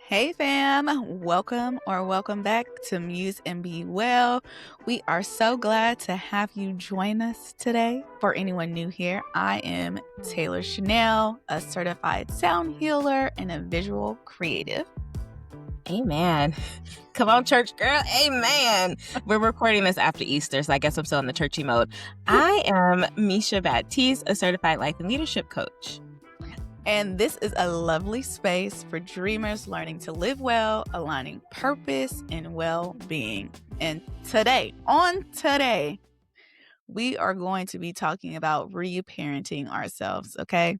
Hey fam, welcome back to Muse and Be Well. We are so glad to have you join us today. For anyone new here, I am Taylor Chanel, a certified sound healer and a visual creative. Amen. Come on, church girl. Amen. We're recording this after Easter, so I guess I'm still in the churchy mode. I am Misha Battiste, a certified life and leadership coach. And this is a lovely space for dreamers learning to live well, aligning purpose and well-being. And today, we are going to be talking about reparenting ourselves, okay?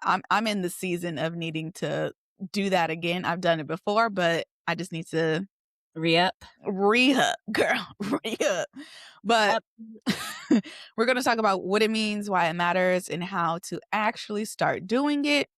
I'm in the season of needing to do that again. I've done it before, but I just need to Re-up, girl, re-up. But we're going to talk about what it means, why it matters, and how to actually start doing it.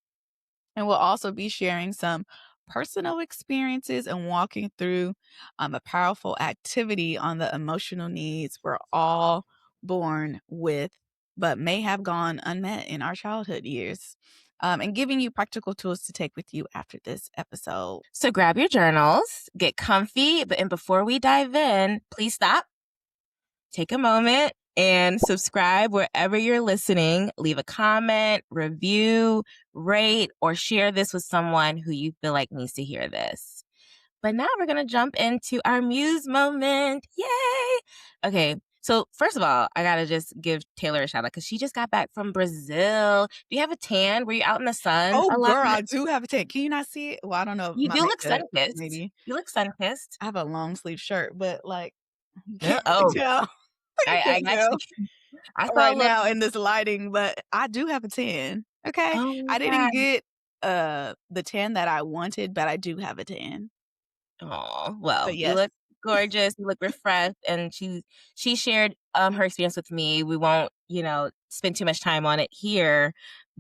And we'll also be sharing some personal experiences and walking through a powerful activity on the emotional needs we're all born with, but may have gone unmet in our childhood years. And giving you practical tools to take with you after this episode. So grab your journals, get comfy, and before we dive in, please stop, take a moment, and subscribe wherever you're listening. Leave a comment, review, rate, or share this with someone who you feel like needs to hear this. But now we're going to jump into our Muse moment. Yay! Okay, so first of all, I got to just give Taylor a shout out because she just got back from Brazil. Do you have a tan? Were you out in the sun Oh, a lot? girl, I do have a tan. Can you not see it? Well, I don't know. You My do look makeup, sun-kissed. maybe. You look sun-kissed. I have a long sleeve shirt, but like, you Yeah, can't really tell. You I can't got tell you. I saw a right little. now in this lighting, but I do have a tan. Okay. Oh I my didn't God. get the tan that I wanted, but I do have a tan. Oh, well, But you yes. look gorgeous. You look refreshed. And she shared her experience with me. We won't, spend too much time on it here,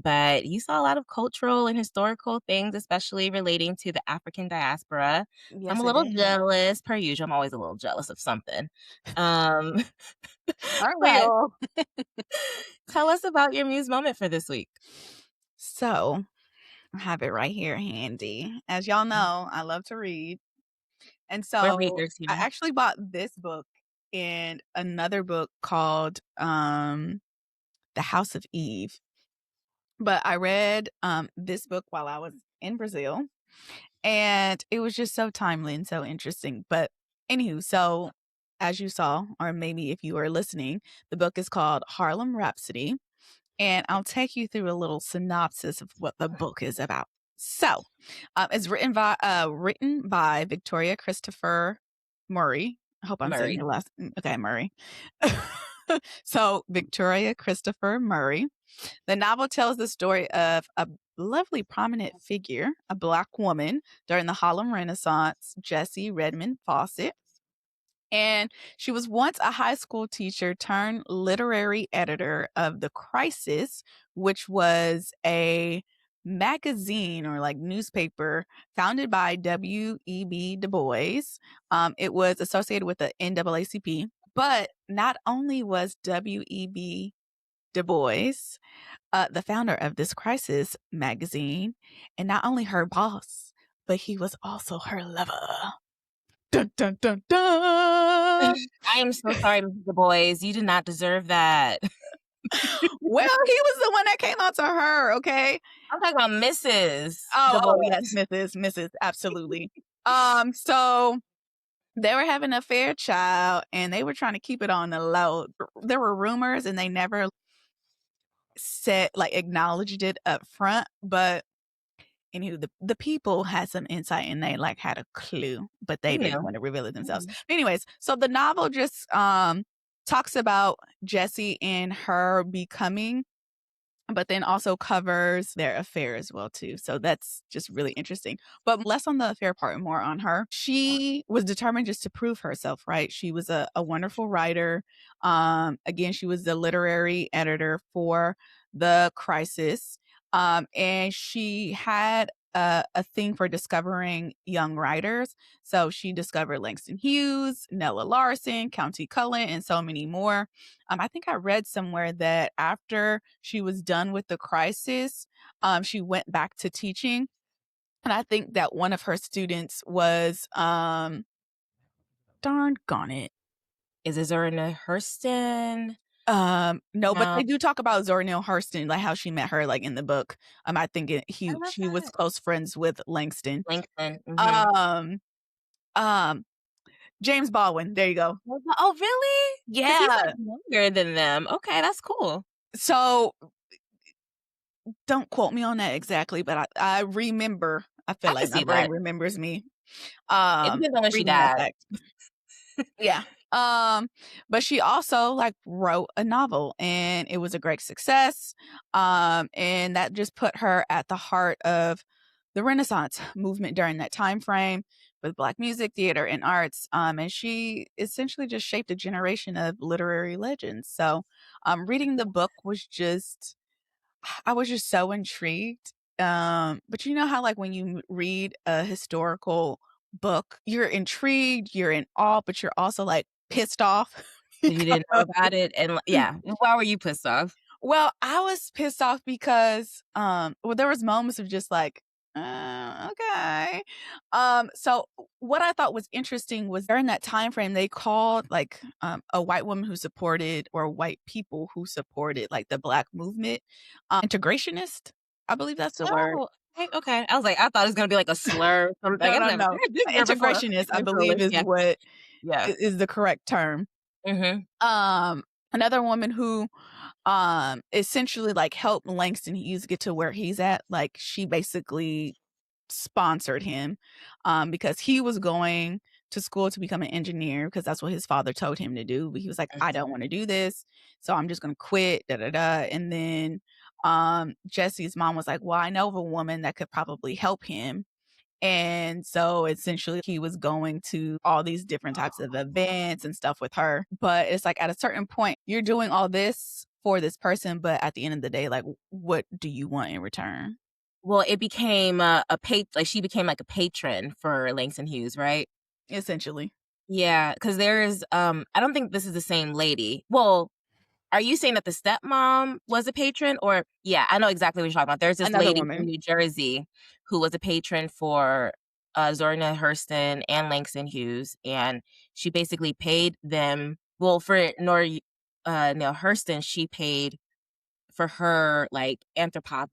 but you saw a lot of cultural and historical things, especially relating to the African diaspora. So I'm Yes, a I little did. jealous, per usual. I'm always a little jealous of something. Um, Aren't we but all? tell us about your Muse moment for this week. So I have it right here handy. As y'all know, I love to read. And We're so readers, I actually bought this book and another book called The House of Eve. But I read this book while I was in Brazil, and it was just so timely and so interesting. But anywho, so as you saw, or maybe if you were listening, the book is called Harlem Rhapsody, and I'll take you through a little synopsis of what the book is about. So, it's written by Victoria Christopher Murray. I hope I'm saying Murray. your last. Okay, Murray. So, Victoria Christopher Murray. The novel tells the story of a lovely prominent figure, a Black woman during the Harlem Renaissance, Jessie Redmond Fawcett. And she was once a high school teacher turned literary editor of The Crisis, which was a magazine or like newspaper founded by W.E.B. Du Bois. It was associated with the NAACP. But not only was W.E.B. Du Bois the founder of this Crisis magazine, and not only her boss, but he was also her lover. Dun, dun, dun, dun. I am so sorry, Mr. Boys. You did not deserve that. Well, he was the one that came out to her, okay? I'm talking about Mrs. Oh, Du oh yes, Bois. Mrs. Absolutely. So they were having an affair, child, and they were trying to keep it on the low. There were rumors, and they never said like acknowledged it up front, but anywho, the people had some insight and they like had a clue, but they didn't want to reveal it themselves. But anyways, so the novel just talks about Jessie and her becoming, but then also covers their affair as well too. So that's just really interesting. But less on the affair part and more on her. She was determined just to prove herself, right? She was a wonderful writer. Again, she was the literary editor for The Crisis. And she had a thing for discovering young writers. So she discovered Langston Hughes, Nella Larson, Countee Cullen, and so many more. I think I read somewhere that after she was done with The Crisis, she went back to teaching. And I think that one of her students was, darn gone it. Is it Zora Hurston? No, but No, they do talk about Zora Neale Hurston, like, how she met her, like, in the book. I think I love she was that. close friends with Langston. Langston. Mhm. Um, um, James Baldwin, there you go. Oh, really? Because he's, like, Yeah. younger than them. Okay, that's cool. So, don't quote me on that exactly, but I remember, I feel I can like my see brain that. remembers me, It depends on when she reading that died. fact. Yeah. But she also like wrote a novel and it was a great success. And that just put her at the heart of the Renaissance movement during that time frame with Black music, theater, and arts. And she essentially just shaped a generation of literary legends. So reading the book was just I was just so intrigued. But you know how like when you read a historical book, you're intrigued, you're in awe, but you're also like pissed off. 'Cause you didn't know because about it, and yeah. Why were you pissed off? well, I was pissed off because well there was moments of just like okay. So what I thought was interesting was during that time frame they called like a white woman who supported or white people who supported like the Black movement integrationist. I believe that's the word. Oh, okay. I was like, I thought it was gonna be like a slur or something. Like, No, I've no, never no. heard this word before. Integrationist, I believe, Integralist, is yeah. what Yeah. is the correct term. Mhm. Um, Another woman who essentially like helped Langston Hughes get to where he's at, like she basically sponsored him because he was going to school to become an engineer because that's what his father told him to do. But he was like, I don't Mhm. want to do this. So I'm just gonna quit. Da da da. And then Jesse's mom was like, well, I know of a woman that could probably help him. And so essentially he was going to all these different types of events and stuff with her. But it's like at a certain point, you're doing all this for this person, but at the end of the day, like what do you want in return? Well, it became like she became like a patron for Langston Hughes, right? Essentially. Yeah, because there's I don't think this is the same lady. Well, are you saying that the stepmom was a patron? Or yeah, I know exactly what you're talking about. There's this Another lady from woman. New Jersey who was a patron for Zora Neale Hurston and Langston Hughes, and she basically paid them. Well, for Neale Hurston, she paid for her like anthropology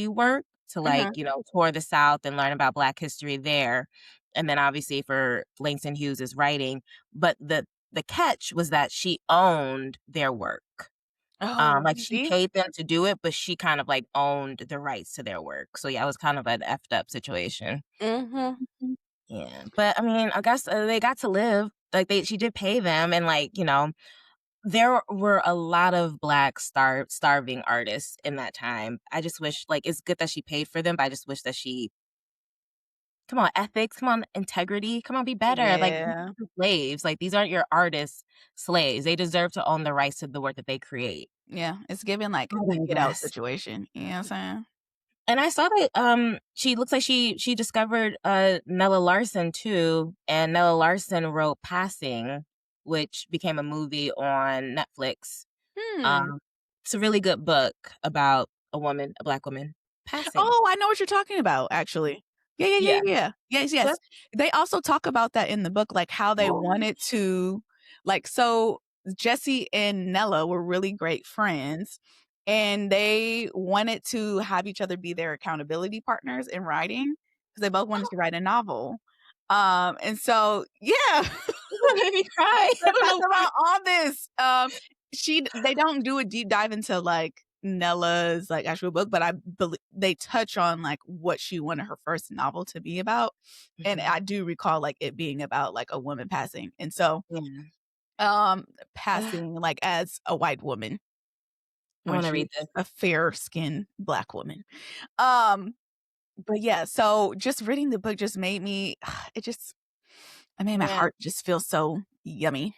work to like Mhm. tour the South and learn about Black history there, and then obviously for Langston Hughes' writing. But the catch was that she owned their work. Oh, Like you she see? paid them to do it, but she kind of like owned the rights to their work. So yeah, it was kind of an effed up situation. Mhm. Yeah, but I mean, I guess they got to live. Like she did pay them, and like there were a lot of Black starving artists in that time. I just wish like, it's good that she paid for them, but I just wish that she come on, ethics, come on, integrity, come on, be better. Like, these Yeah. aren't slaves, like, these aren't your artists' slaves. They deserve to own the rights to the work that they create. Yeah. It's giving like I the Get Out digress. situation. You know what I'm saying? And I saw that, she looks like she discovered, Nella Larson too, and Nella Larson wrote Passing, which became a movie on Netflix. Hmm. Um, it's a really good book about a Black woman passing. Oh, I know what you're talking about, actually. Yeah, yeah, yeah, Yeah. yeah. Yes, So yes. They also talk about that in the book, like, how they wanted to like, so Jesse and Nella were really great friends, and they wanted to have each other be their accountability partners in writing because they both wanted to write a novel. And so yeah. that made me cry. They I don't talk know why. about all this. They don't do a deep dive into like Nella's like actual book, but I believe they touch on like what she wanted her first novel to be about, and Mhm. I do recall like it being about like a woman passing, and so Yeah. passing like as a white woman I when wanna she read was this. a fair skinned Black woman. Um, but yeah, so just reading the book just made me. It made my Yeah. heart just feel so yummy.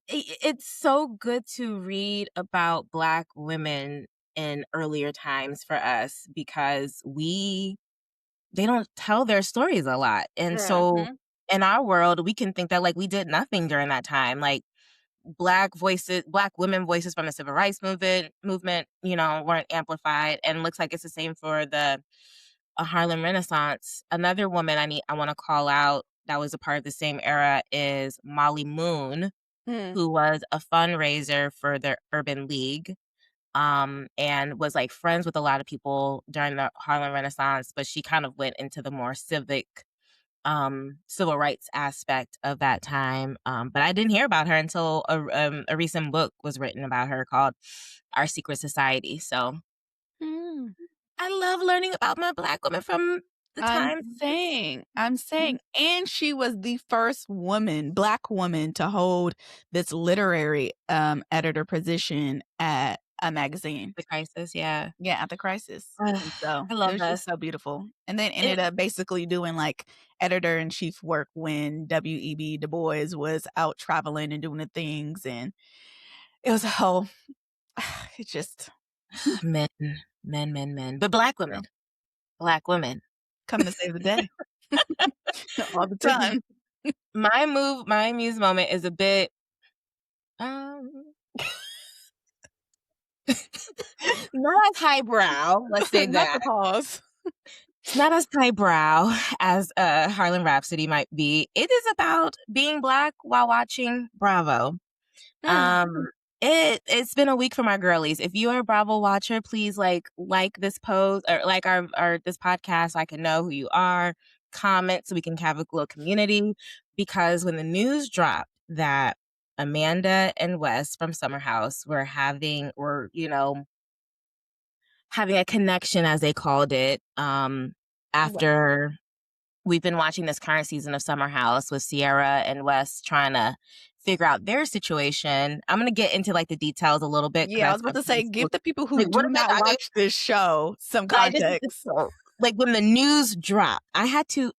It's so good to read about Black women in earlier times for us because they don't tell their stories a lot. And so Mhm. in our world, we can think that like we did nothing during that time. Like Black women voices from the civil rights movement, weren't amplified. And it looks like it's the same for the a Harlem Renaissance. Another woman I want to call out that was a part of the same era is Molly Moon, Mm. who was a fundraiser for the Urban League, and was like friends with a lot of people during the Harlem Renaissance, but she kind of went into the more civil rights aspect of that time. But I didn't hear about her until a recent book was written about her called Our Secret Society. So Mm. I love learning about my Black women from the I'm time. saying, and she was the first Black woman to hold this literary editor position at a magazine. The crisis, yeah. Yeah, at the Crisis. Ugh, And so I it love was just this. so beautiful. And then It ended up basically doing like editor in chief work when W.E.B. Du Bois was out traveling and doing the things. And it was a whole, it just men, men, but Black women, girl, Black women. coming to save the day all the But time. my Muse moment is a bit, um, not as highbrow, let's say Not that. the pause. It's not as highbrow as Harlem Rhapsody might be. It is about being Black while watching Bravo. Mm. Um, it's been a week for my girlies. If you are a Bravo watcher, please like this post or like our this podcast so I can know who you are. Comment so we can have a little community. Because when the news dropped that Amanda and Wes from Summer House were having a connection, as they called it, What? after we've been watching this current season of Summer House with Sierra and Wes trying to figure out their situation. I'm gonna get into like the details a little bit Yeah, I was because about to say, give the people who like, what do is it? not watch this show some I just context. like when the news dropped, because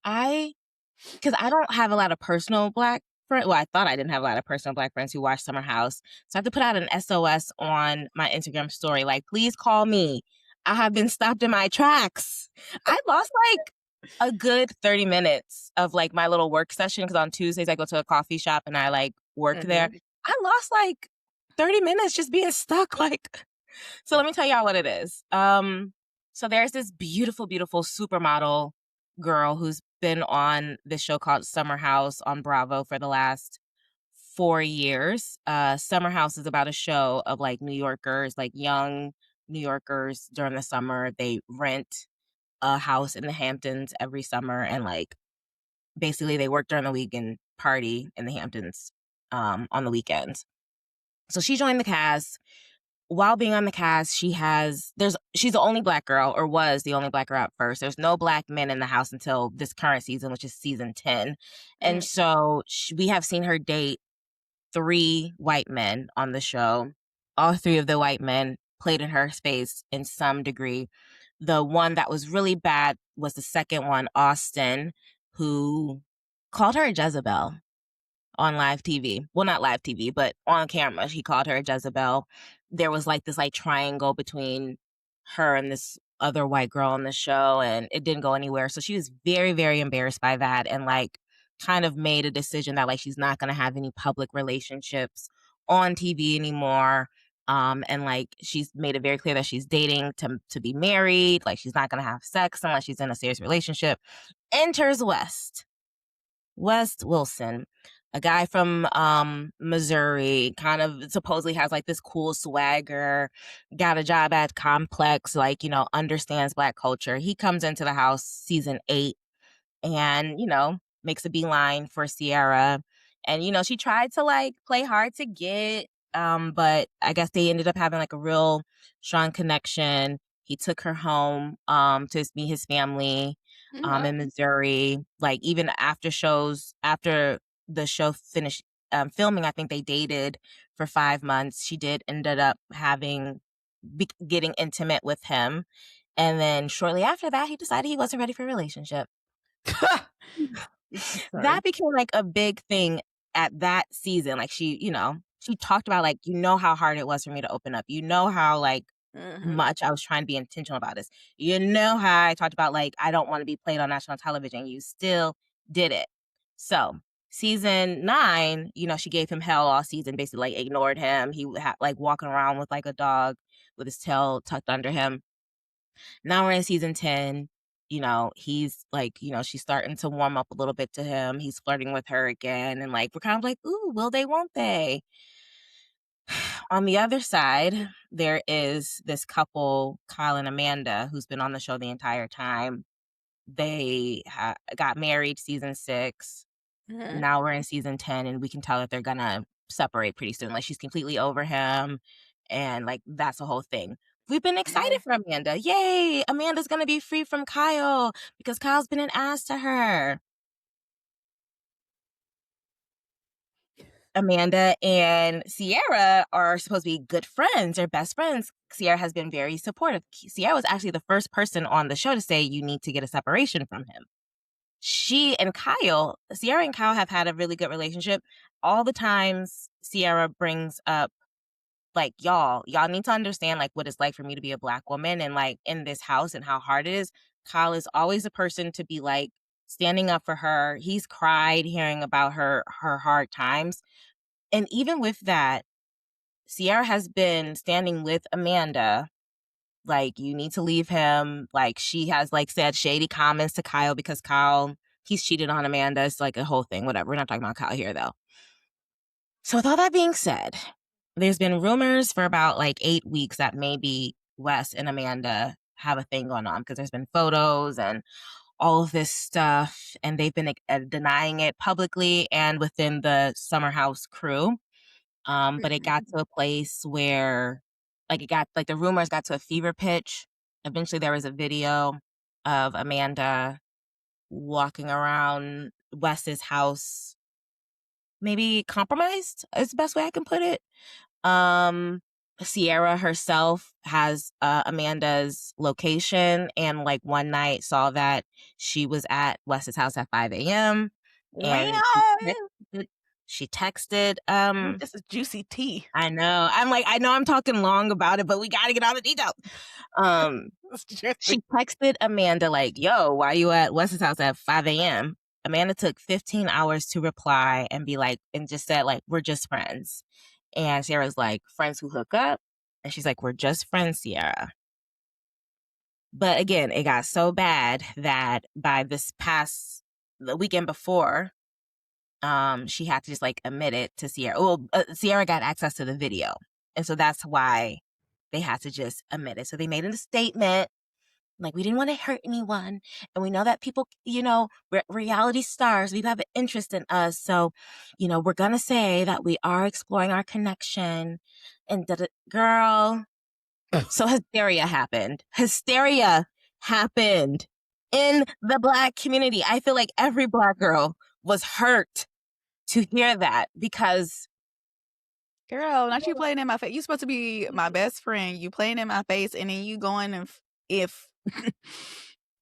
I don't have a lot of personal Black friends. Well, I thought I didn't have a lot of personal Black friends who watch Summer House. So I have to put out an SOS on my Instagram story. Like, please call me. I have been stopped in my tracks. I lost like a good 30 minutes of like my little work session because on Tuesdays I go to a coffee shop and I like work there. Mhm. I lost like 30 minutes just being stuck. Like, so let me tell y'all what it is. So there's this beautiful, beautiful supermodel girl who's been on this show called Summer House on Bravo for the last 4 years. Summer House is about a show of like New Yorkers, like young New Yorkers during the summer. They rent a house in the Hamptons every summer and like basically they work during the week and party in the Hamptons on the weekends. So she joined the cast. While being on the cast, she's the only Black girl, or was the only Black girl at first. There's no Black men in the house until this current season, which is season 10. And Mm. so we have seen her date 3 white men on the show. All 3 of the white men played in her space in some degree. The one that was really bad was the second one, Austin, who called her a Jezebel on live TV. Well, not live TV, but on camera, he called her a Jezebel. There was like this like triangle between her and this other white girl on the show, and it didn't go anywhere. So she was very, very embarrassed by that and like kind of made a decision that like she's not going to have any public relationships on TV anymore. And like she's made it very clear that she's dating to be married. Like she's not going to have sex unless she's in a serious relationship. Enters West Wilson, a guy from Missouri, kind of supposedly has like this cool swagger, got a job at Complex, like, understands Black culture. He comes into the house season 8 and, makes a beeline for Sierra. And, she tried to like play hard to get, but I guess they ended up having like a real strong connection. He took her home to meet his family Okay. in Missouri. Like even after the show finished filming, I think they dated for 5 months. She did ended up getting intimate with him. And then shortly after that, he decided he wasn't ready for a relationship. Sorry. That became like a big thing at that season. Like she talked about like, how hard it was for me to open up. How like Mhm. much I was trying to be intentional about this. How I talked about like, I don't want to be played on national television. You still did it. So season 9, she gave him hell all season, basically like ignored him. He had like walking around with like a dog with his tail tucked under him. Now we're in season 10. you know, he's like, you know, she's starting to warm up a little bit to him. He's flirting with her again. And like, we're kind of like, ooh, will they, won't they? On the other side, there is this couple, Kyle and Amanda, who's been on the show the entire time. They got married season 6. Now we're in season 10, and we can tell that they're gonna separate pretty soon. Like, she's completely over him, and like that's the whole thing. We've been excited for Amanda. Yay! Amanda's gonna be free from Kyle because Kyle's been an ass to her. Amanda and Sierra are supposed to be good friends or best friends. Sierra has been very supportive. Sierra was actually the first person on the show to say you need to get a separation from him. Sierra and Kyle have had a really good relationship. All the times Sierra brings up, like, y'all need to understand, like, what it's like for me to be a Black woman and, like, in this house and how hard it is. Kyle is always a person to be, like, standing up for her. He's cried hearing about her hard times. And even with that, Sierra has been standing with Amanda, like, you need to leave him. Like, she has, like, said shady comments to Kyle because Kyle, he's cheated on Amanda. It's like a whole thing. Whatever. We're not talking about Kyle here, though. So with all that being said, there's been rumors for about like 8 weeks that maybe Wes and Amanda have a thing going on because there's been photos and all of this stuff, and they've been denying it publicly and within the Summer House crew. But it got to a place where, like, the rumors got to a fever pitch. Eventually, there was a video of Amanda walking around Wes's house, maybe compromised is the best way I can put it. Sierra herself has Amanda's location, and like one night saw that she was at Wes's house at 5 a.m. and she texted This is juicy tea. I know. I know I'm talking long about it, but we got to get all the details. She texted Amanda like, yo, why are you at Wes's house at 5 a.m.? Amanda took 15 hours to reply and be like, and just said like, we're just friends. And Sierra's like, friends who hook up? And she's like, we're just friends, Sierra. But again, it got so bad that by the weekend before, she had to just like admit it to Sierra. Well, Sierra got access to the video. And so that's why they had to just admit it. So they made it a statement. Like, we didn't want to hurt anyone. And we know that people, you know, reality stars, we have an interest in us. So, you know, we're going to say that we are exploring our connection. And girl. So hysteria happened. Hysteria happened in the Black community. I feel like every Black girl was hurt to hear that because, girl, not you playing in my face. You supposed to be my best friend. You playing in my face, and then you going and if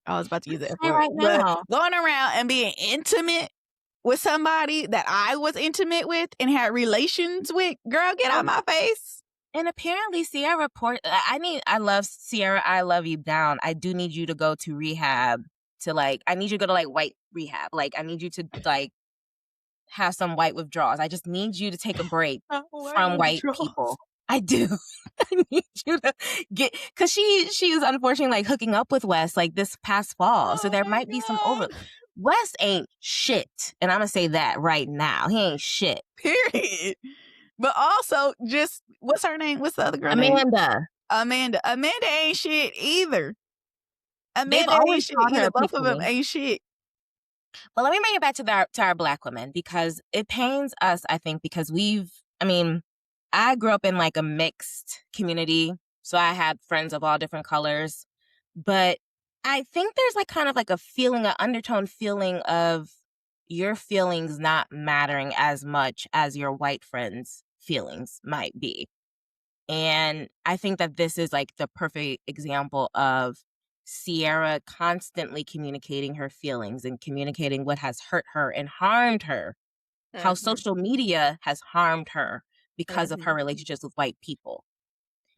I was about to use that word, right now, going around and being intimate with somebody that I was intimate with and had relations with. Girl, get out my face. And apparently Sierra I love Sierra. I love you down. I do need you to go to rehab I need you to go to like white rehab. Like, I need you to like have some white withdrawals. I just need you to take a break from white people. I do. I need you to because she is unfortunately like hooking up with Wes like this past fall. So there might be some Wes ain't shit. And I'm going to say that right now. He ain't shit. Period. But also, just, what's her name? What's the other girl name? Amanda ain't shit either. Amanda ain't shit either. Both of them ain't shit. But let me bring it back to our Black women, because it pains us, I think, because I grew up in like a mixed community. So I had friends of all different colors. But I think there's like kind of like an undertone feeling of your feelings not mattering as much as your white friends' feelings might be. And I think that this is like the perfect example of Sierra constantly communicating her feelings and communicating what has hurt her and harmed her. Mm-hmm. How social media has harmed her because of her relationships with white people.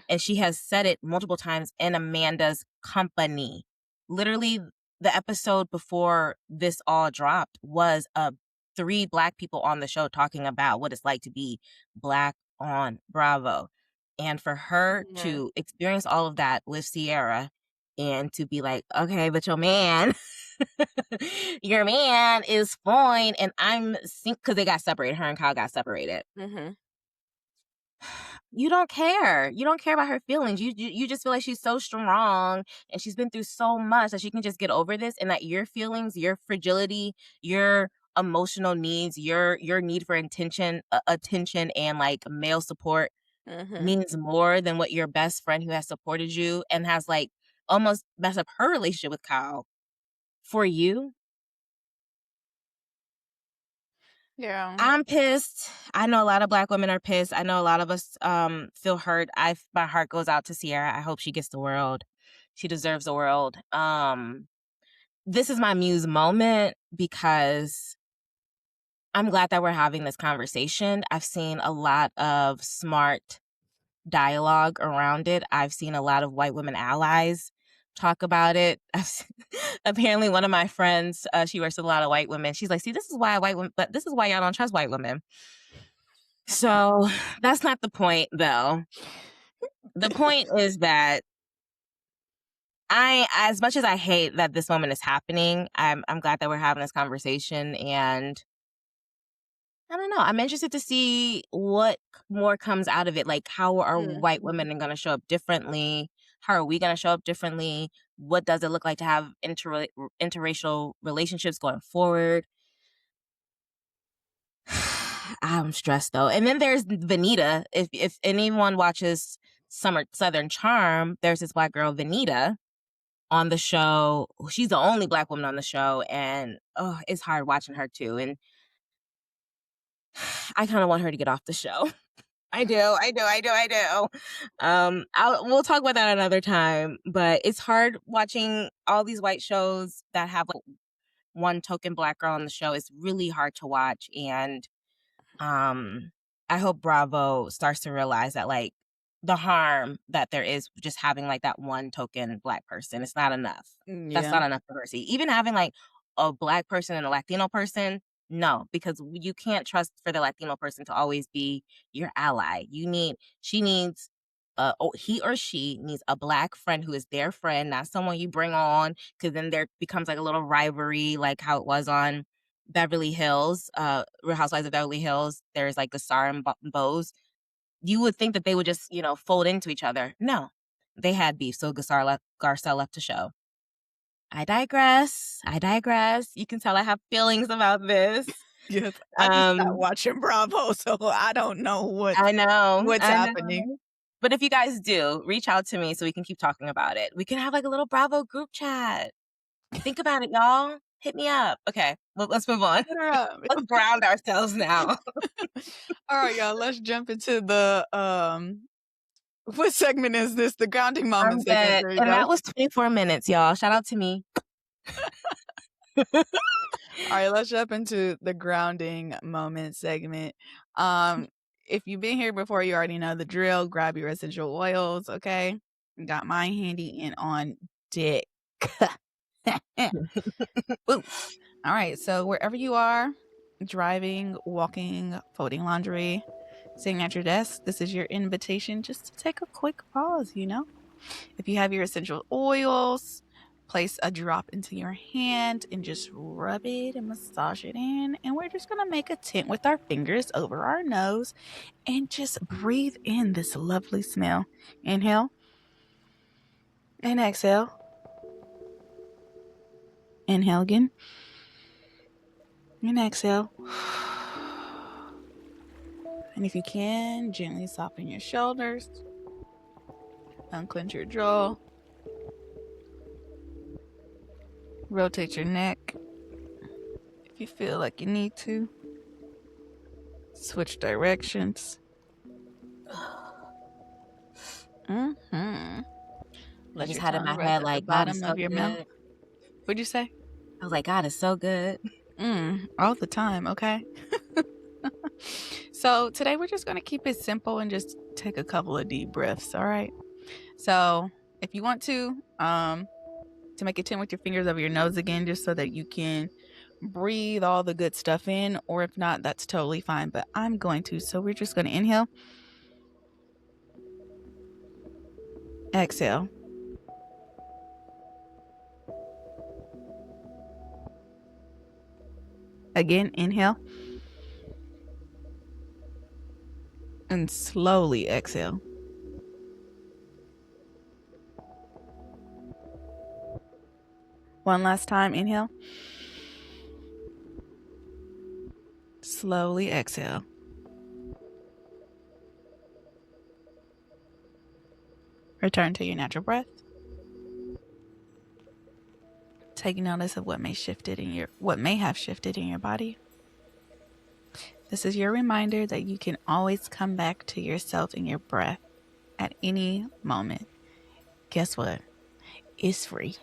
And she has said it multiple times in Amanda's company. Literally, the episode before this all dropped was 3 Black people on the show talking about what it's like to be Black on Bravo. And for her to experience all of that with Sierra and to be like, okay, but your man, your man is fine, and I'm because they got separated. Her and Kyle got separated. Mm-hmm. You don't care. You don't care about her feelings. You just feel like she's so strong and she's been through so much that she can just get over this, and that your feelings, your fragility, your emotional needs, your need for attention and like male support means more than what your best friend who has supported you and has like almost messed up her relationship with Kyle for you. Yeah. I'm pissed. I know a lot of Black women are pissed. I know a lot of us feel hurt. My heart goes out to Sierra. I hope she gets the world. She deserves the world. This is my Muse moment because I'm glad that we're having this conversation. I've seen a lot of smart dialogue around it. I've seen a lot of white women allies talk about it. Apparently, one of my friends, she works with a lot of white women. She's like, "See, this is why white women, but this is why y'all don't trust white women." So that's not the point, though. The point is that as much as I hate that this moment is happening, I'm glad that we're having this conversation, and I don't know. I'm interested to see what more comes out of it. Like, how are white women going to show up differently? How are we going to show up differently? What does it look like to have interracial relationships going forward? I'm stressed though. And then there's Vanita. If anyone watches Southern Charm, there's this Black girl, Vanita, on the show. She's the only Black woman on the show, and it's hard watching her too. And I kind of want her to get off the show. I do. We'll talk about that another time. But it's hard watching all these white shows that have like one token Black girl on the show. It's really hard to watch, and I hope Bravo starts to realize that like the harm that there is just having like that one token Black person. It's not enough. That's not enough diversity. Even having like a Black person and a Latino person, no, because you can't trust for the Latino person to always be your ally. He or she needs a Black friend who is their friend, not someone you bring on, because then there becomes like a little rivalry, like how it was on Beverly Hills, Real Housewives of Beverly Hills. There's like Gasar and Bose. You would think that they would just, fold into each other. No, they had beef, so Garcelle left the show. I digress. You can tell I have feelings about this. Yes, I just stopped watching Bravo, so I don't know what's happening. But if you guys do, reach out to me so we can keep talking about it. We can have like a little Bravo group chat. Think about it, y'all. Hit me up. Okay, well, let's move on. Let's ground ourselves now. All right, y'all. Let's jump into the what segment is this? The grounding moment segment. And that was 24 minutes, y'all. Shout out to me. All right, let's jump into the grounding moment segment. If you've been here before, you already know the drill. Grab your essential oils, okay? Got mine handy and on deck. Boom. All right, so wherever you are, driving, walking, folding laundry, sitting at your desk, this is your invitation just to take a quick pause, If you have your essential oils, place a drop into your hand and just rub it and massage it in. And we're just going to make a tent with our fingers over our nose and just breathe in this lovely smell. Inhale and exhale. Inhale again and exhale. And if you can, gently soften your shoulders, unclench your jaw, rotate your neck if you feel like you need to, switch directions. I just had in my head like, God is so good. What'd you say? I was like, God is so good. All the time, okay? So today we're just going to keep it simple and just take a couple of deep breaths, all right? So if you want to make a tent with your fingers over your nose again, just so that you can breathe all the good stuff in, or if not, that's totally fine, but I'm going to. So we're just going to inhale, exhale, Again, inhale. And slowly exhale. One last time, inhale. Slowly exhale. Return to your natural breath. Taking notice of what may have shifted in your body. This is your reminder that you can always come back to yourself and your breath at any moment. Guess what? It's free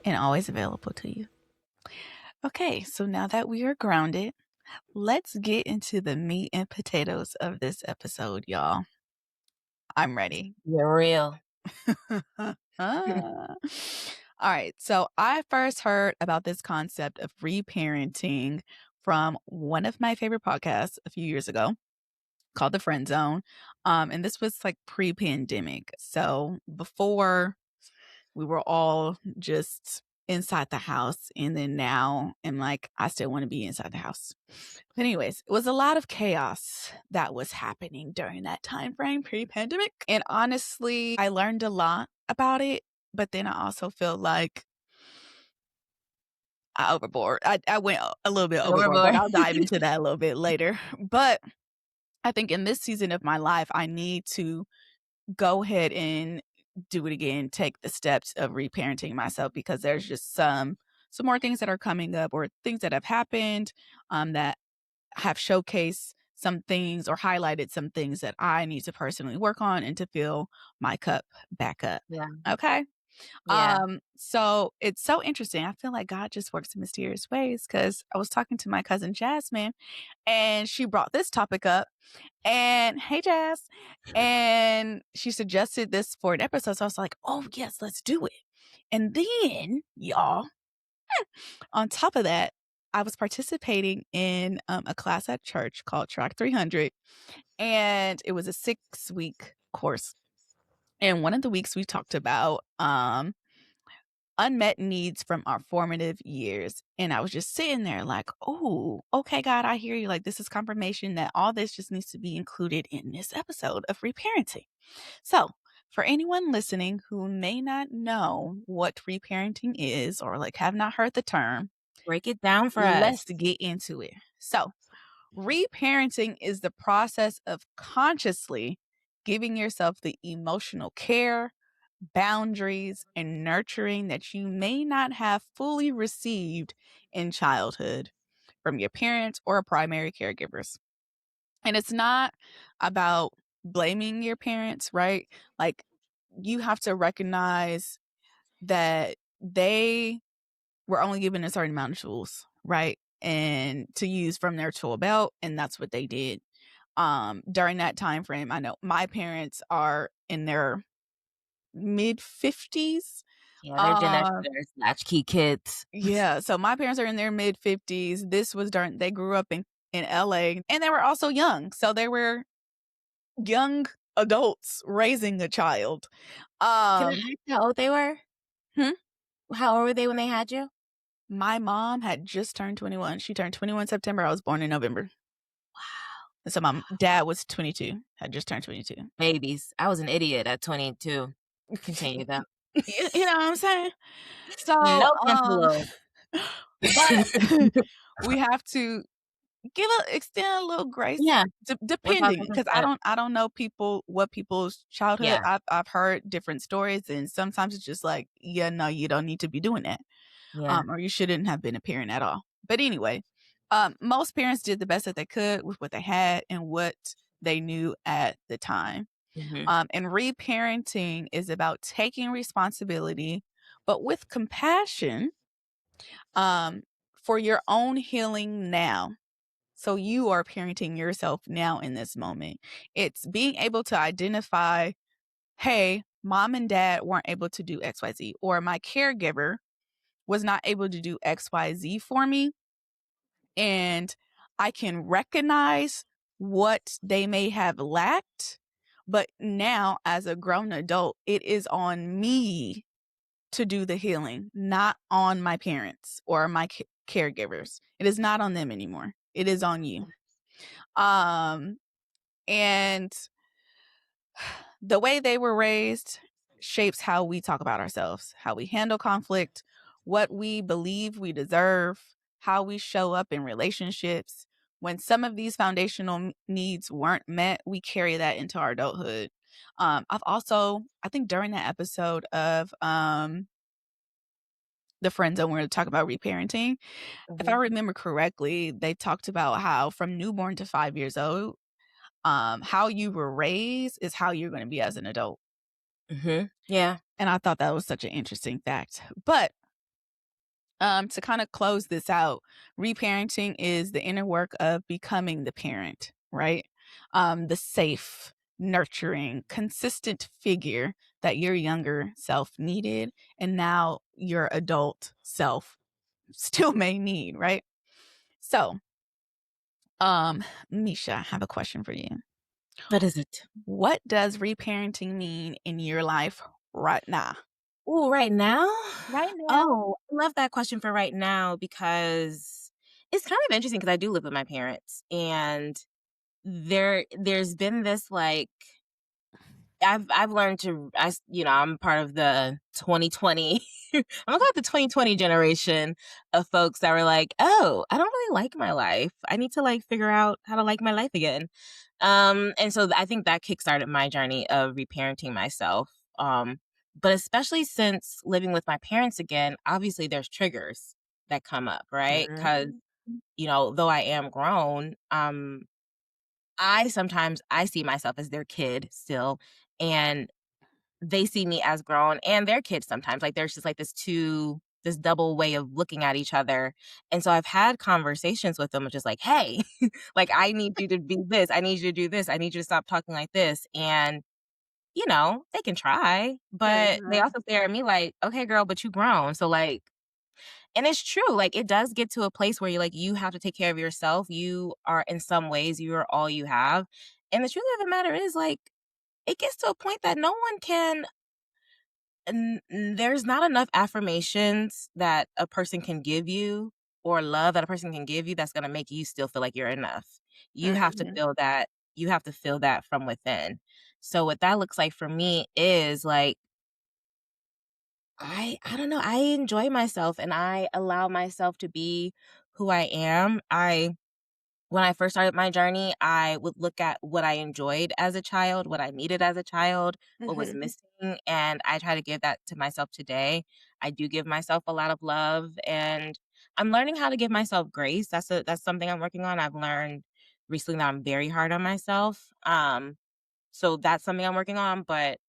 and always available to you. Okay, so now that we are grounded, let's get into the meat and potatoes of this episode, y'all. I'm ready. You're real. All right. So I first heard about this concept of reparenting from one of my favorite podcasts a few years ago called The Friend Zone. And this was like pre-pandemic. So before we were all just inside the house, and then now I'm like, I still want to be inside the house. But anyways, it was a lot of chaos that was happening during that time frame pre-pandemic. And honestly, I learned a lot about it, but then I also feel like I overboard. I went a little bit overboard, but I'll dive into that a little bit later. But I think in this season of my life, I need to go ahead and do it again, take the steps of reparenting myself, because there's just some more things that are coming up, or things that have happened that have showcased some things or highlighted some things that I need to personally work on and to fill my cup back up. Yeah. Okay. Yeah. So it's so interesting. I feel like God just works in mysterious ways, because I was talking to my cousin Jasmine, and she brought this topic up. And hey, Jazz. And she suggested this for an episode. So I was like, oh, yes, let's do it. And then, y'all, on top of that, I was participating in a class at church called Track 300. And it was a 6-week course. And one of the weeks we talked about unmet needs from our formative years. And I was just sitting there like, oh, okay, God, I hear you. Like, this is confirmation that all this just needs to be included in this episode of Reparenting. So for anyone listening who may not know what reparenting is, or like have not heard the term, break it down for let's us. get into it. So reparenting is the process of consciously giving yourself the emotional care, boundaries, and nurturing that you may not have fully received in childhood from your parents or primary caregivers. And it's not about blaming your parents, right? Like, you have to recognize that they were only given a certain amount of tools, right? And to use from their tool belt, and that's what they did. During that time frame, I know my parents are in their mid-50s. Yeah, they're Gen Xers, latchkey kids. Yeah, so my parents are in their mid-50s. This was during, they grew up in LA, and they were also young. So they were young adults raising a child. Can I ask how old they were? How old were they when they had you? My mom had just turned 21. She turned 21 September. I was born in November. Wow. So my dad was 22, had just turned 22. Babies. I was an idiot at 22. Continue though. You know what I'm saying? So, No cantaloupe. but we have to extend a little grace. Yeah. Depending, because I don't know what people's childhood. Yeah. I've heard different stories, and sometimes it's just like, yeah, no, you don't need to be doing that. Yeah. Or you shouldn't have been a parent at all. But anyway, most parents did the best that they could with what they had and what they knew at the time. Mm-hmm. And reparenting is about taking responsibility, but with compassion, for your own healing now. So you are parenting yourself now in this moment. It's being able to identify, hey, mom and dad weren't able to do XYZ, or my caregiver was not able to do XYZ for me. And I can recognize what they may have lacked. But now, as a grown adult, it is on me to do the healing, not on my parents or caregivers. It is not on them anymore. It is on you. Um, and the way they were raised shapes how we talk about ourselves, how we handle conflict, what we believe we deserve, how we show up in relationships. When some of these foundational needs weren't met, we carry that into our adulthood. I think during that episode of the friend zone, we were talking about reparenting. If I remember correctly, they talked about how from newborn to 5 years old, how you were raised is how you're going to be as an adult. Yeah. And I thought that was such an interesting fact. But to kind of close this out, reparenting is the inner work of becoming the parent, right? The safe, nurturing, consistent figure that your younger self needed, and now your adult self still may need, right? So, Misha, I have a question for you. What is it? What does reparenting mean in your life right now? Oh, right now? Right now. Oh, I love that question for right now because it's kind of interesting because I do live with my parents and there's been this like I've learned to I'm part of the 2020 I'm gonna call it the 2020 generation of folks that were like, oh, I don't really like my life. I need to like figure out how to like my life again. And so I think that kickstarted my journey of reparenting myself. But especially since living with my parents again, obviously there's triggers that come up, right? Because, Mhm. though I am grown, I see myself as their kid still, and they see me as grown and their kids sometimes. Like there's just like this double way of looking at each other. And so I've had conversations with them of just like, hey, like I need you to be this, I need you to do this, I need you to stop talking like this. And they can try, but they Mhm. also stare at me like, okay, girl, but you grown. So like, and it's true, like it does get to a place where you have to take care of yourself. You are in some ways, you are all you have. And the truth of the matter is like, it gets to a point that no one can there's not enough affirmations that a person can give you or love that a person can give you that's going to make you still feel like you're enough. You have to Mhm. feel that. You have to feel that from within. So what that looks like for me is like I don't know, I enjoy myself and I allow myself to be who I am. When I first started my journey, I would look at what I enjoyed as a child, what I needed as a child, what was Mhm. missing, and I try to give that to myself today. I do give myself a lot of love, and I'm learning how to give myself grace. That's something I'm working on. I've learned recently that I'm very hard on myself. So that's something I'm working on, but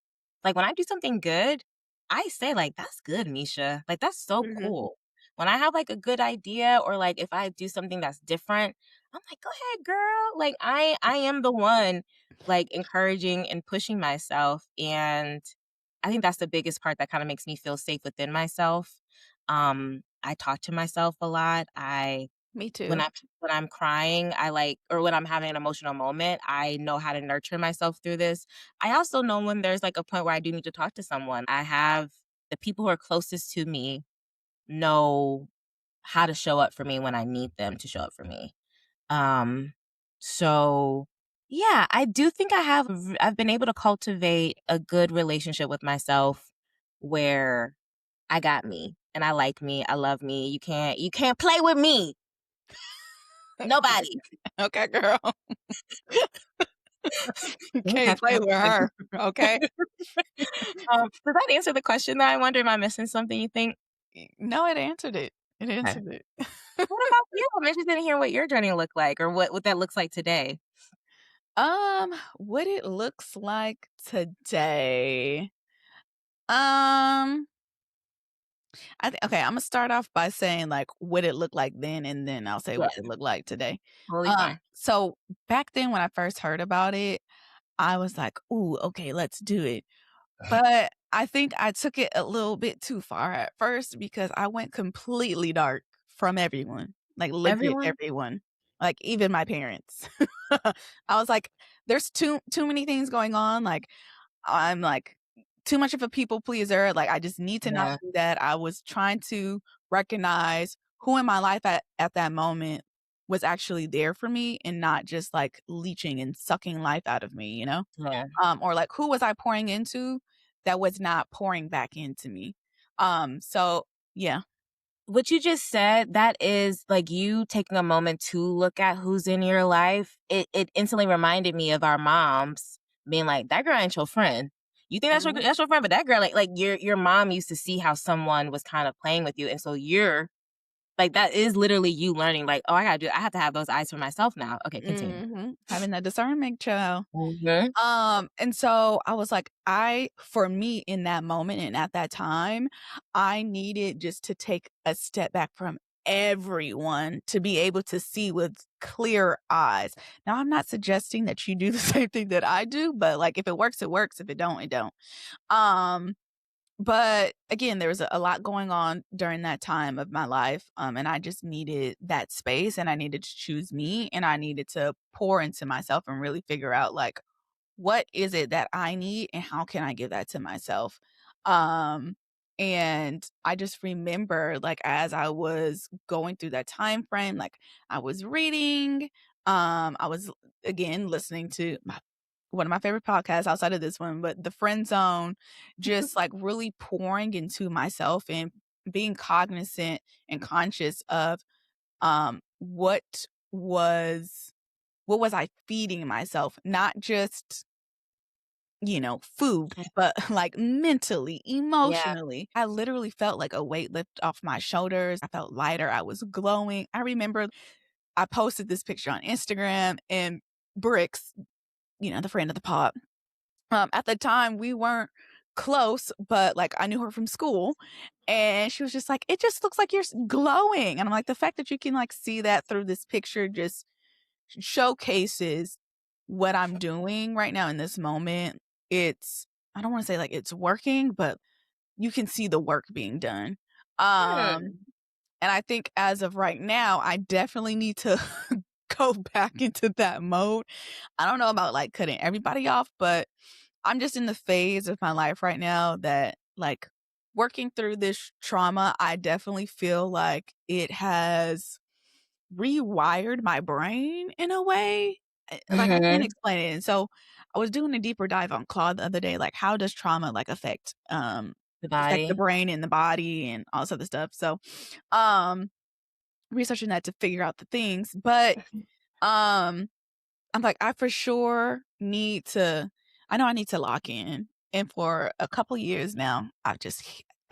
like, when I do something good, I say, like, "That's good, Misha." Like, "That's so Mhm. cool." When I have, like, a good idea or, like, if I do something that's different, I'm like, "Go ahead, girl." Like, I am the one, like, encouraging and pushing myself, and I think that's the biggest part that kinda makes me feel safe within myself. I talk to myself a lot. I Me when too. I'm when I'm crying, I like or when I'm having an emotional moment, I know how to nurture myself through this. I also know when there's, like, a point where I do need to talk to someone. I have the people who are closest to me know how to show up for me when I need them to show up for me. Um, so, yeah, I do think I've been able to cultivate a good relationship with myself where I got me, I love me. You can't play with me. Nobody. Okay, girl. You Ooh, can't that's play with her, okay? Does that answer the question though? I wonder, am I missing something you think? No, it answered it. It Okay. answered it. What about you? I'm interested in hearing what your journey looked like or what that looks like today. What it looks like today. Um, okay, Imma start off by saying, like, what it looked like then, and then I'll say Yeah, what it looked like today. totally fine. So back then when I first heard about it, I was like, "Ooh, okay, let's do it." But I think I took it a little bit too far at first because I went completely dark from everyone, like, legit Everyone? everyone, like, even my parents. I was like, "There's too many things going on," like, I'm, like, too much of a people pleaser, like, I just need to not Yeah. do that. I was trying to recognize who in my life at that moment was actually there for me and not just like leeching and sucking life out of me, you know? Yeah. Or like who was I pouring into that was not pouring back into me. So yeah. What you just said, that is like you taking a moment to look at who's in your life. It instantly reminded me of our moms being like, that girl ain't your friend. You think Mhm. that's your friend, but that girl, like your mom used to see how someone was kind of playing with you, and so you're like, that is literally you learning, like, oh, I have to have those eyes for myself now. Okay, continue. Having that discernment, child. Mm-hmm. And so I was like, for me in that moment and at that time, I needed just to take a step back from everyone to be able to see with clear eyes. Now, I'm not suggesting that you do the same thing that I do, but like if it works, it works. If it don't, it don't. Um, but again, there was a lot going on during that time of my life. And I just needed that space and I needed to choose me and I needed to pour into myself and really figure out like what is it that I need and how can I give that to myself? Um, and I just remember like as I was going through that time frame, like I was reading, I was again listening to one of my favorite podcasts outside of this one, but The Friend Zone, just like really pouring into myself and being cognizant and conscious of what was I feeding myself, not just food, but like mentally, Yeah. emotionally. I literally felt like a weight lift off my shoulders. I felt lighter. I was glowing. I remember I posted this picture on Instagram and Bricks, the friend of the pod. At the time we weren't close, but like I knew her from school and she was just like, it just looks like you're glowing. And I'm like, the fact that you can like see that through this picture just showcases what I'm doing right now in this moment. It's I don't wanna say, like, it's working, but you can see the work being done. Um, Hmm. and I think as of right now, I definitely need to go back into that mode. I don't know about, like, cutting everybody off, but I'm just in the phase of my life right now that, like, working through this trauma, I definitely feel like it has rewired my brain in a way. Like, I can't Mm-hmm. explain it, and so I was doing a deeper dive on Claude the other day, like, how does trauma, like, The affect the body. brain and the body and all this other stuff, so, um, researching that to figure out the things, but, um, I'm like, I for sure need to I know I need to lock in, and for a couple years now, I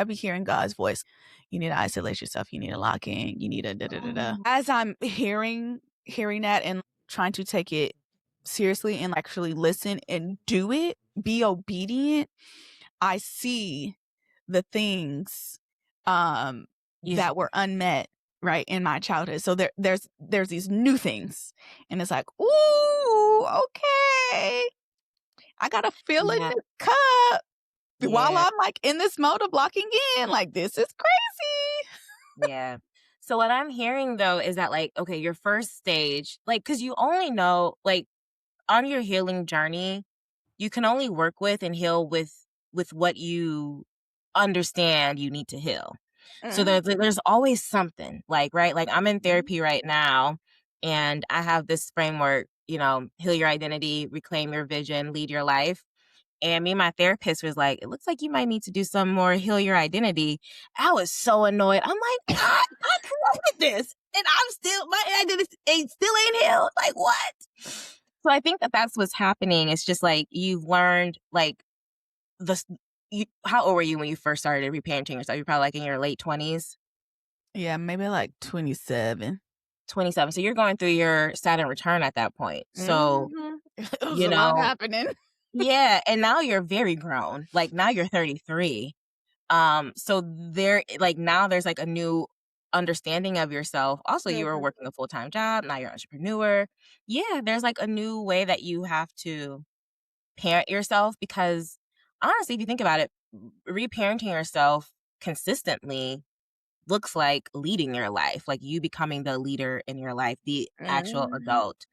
be hearing God's voice, "You need to isolate yourself, you need to lock in, you need to da da da da." As I'm hearing that and trying to take it seriously and actually listen and do it, be obedient, I see the things, You, that were unmet, right, in my childhood. So there's these new things, and it's like, "Ooh, okay. I gotta fill in yeah. this cup while Yeah. I'm, like, in this mode of locking in, like, this is crazy." Yeah. So what I'm hearing though is that, like, okay, your first stage, like, because you only know, like, on your healing journey, you can only work with and heal with what you understand you need to heal. So Mhm, there's always something, like, right? Like, I'm in mhm, therapy right now, and I have this framework, heal your identity, reclaim your vision, lead your life. And me and my therapist was like, "It looks like you might need to do some more heal your identity." I was so annoyed. I'm like, I created this, and my identity still ain't healed. Like, what? So I think that that's what's happening. It's just like you've learned, like, the. How old were you when you first started reparenting yourself? You're probably like in your late 20s, yeah, maybe, like, 27. 27. So you're going through your Saturn return at that point. So Mhm. It was you a lot know, happening. yeah, and now you're very grown. Like, now you're 33. So there, like, now there's like a new understanding of yourself. Also, you were Mhm, working a full-time job, now you're an entrepreneur. Yeah, there's like a new way that you have to parent yourself, because honestly, if you think about it, reparenting yourself consistently looks like leading your life, like you becoming the leader in your life, the actual mhm. adult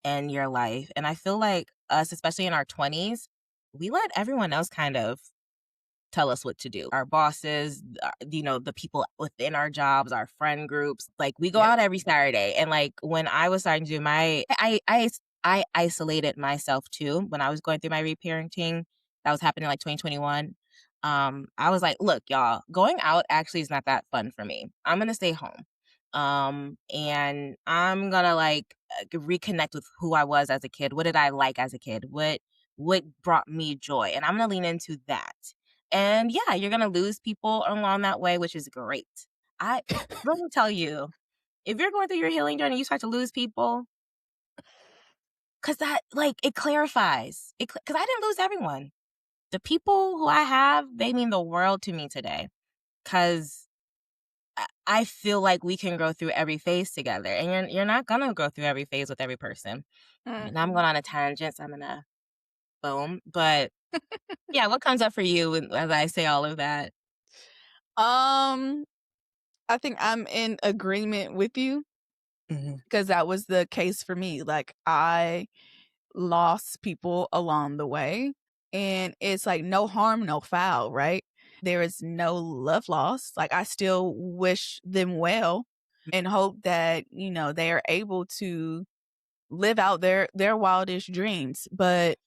in your life. And I feel like us, especially in our 20s, we let everyone else kind of tell us what to do. Our bosses, the people within our jobs, our friend groups, like we go out every Saturday. And like when I was starting to do I isolated myself too when I was going through my reparenting. That was happening like 2021. I was like, look, y'all, going out actually is not that fun for me. I'm going to stay home. And I'm going to like reconnect with who I was as a kid. What did I like as a kid? What brought me joy? And I'm going to lean into that. And yeah, you're going to lose people along that way, which is great. Let me tell you, if you're going through your healing journey, you start to lose people, because that, like, it clarifies. Because I didn't lose everyone. The people who I have, they mean the world to me today. Because I feel like we can go through every phase together. And you're not going to go through every phase with every person. And I'm going on a tangent, so I'm going to boom. But yeah, what comes up for you as I say all of that? I think I'm in agreement with you, because that was the case for me. Like, I lost people along the way, and it's like no harm, no foul, right? There is no love lost. Like, I still wish them well and hope that, they are able to live out their wildest dreams. But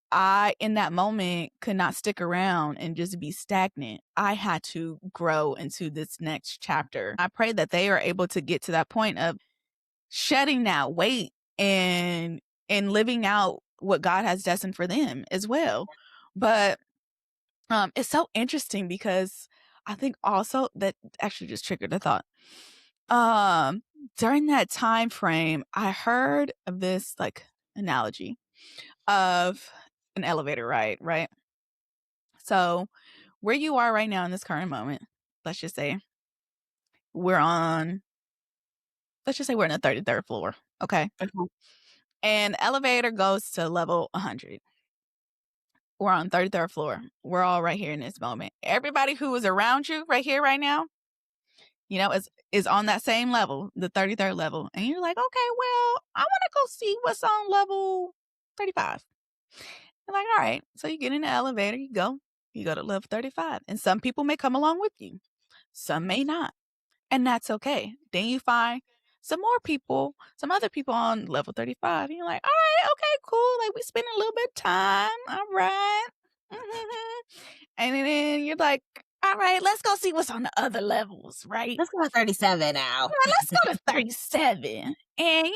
I, in that moment, could not stick around and just be stagnant. I had to grow into this next chapter. I pray that they are able to get to that point of shedding that weight and living out what God has destined for them as well. But it's so interesting because I think also that actually just triggered a thought. During that time frame, I heard of this like analogy of an elevator ride, right? So where you are right now in this current moment, let's just say we're on the 33rd floor, okay? And elevator goes to level 100. We're on 33rd floor. We're all right here in this moment. Everybody who is around you right here, right now, is on that same level, the 33rd level. And you're like, okay, well, I want to go see what's on level 35. You're like, all right. So you get in the elevator, you go to level 35. And some people may come along with you. Some may not. And that's okay. Then you find some other people on level 35. And you're like, all right, okay, cool. Like, we spending a little bit of time. All right. And then you're like, all right, let's go see what's on the other levels, right? Let's go to 37 now. Let's go to 37. And,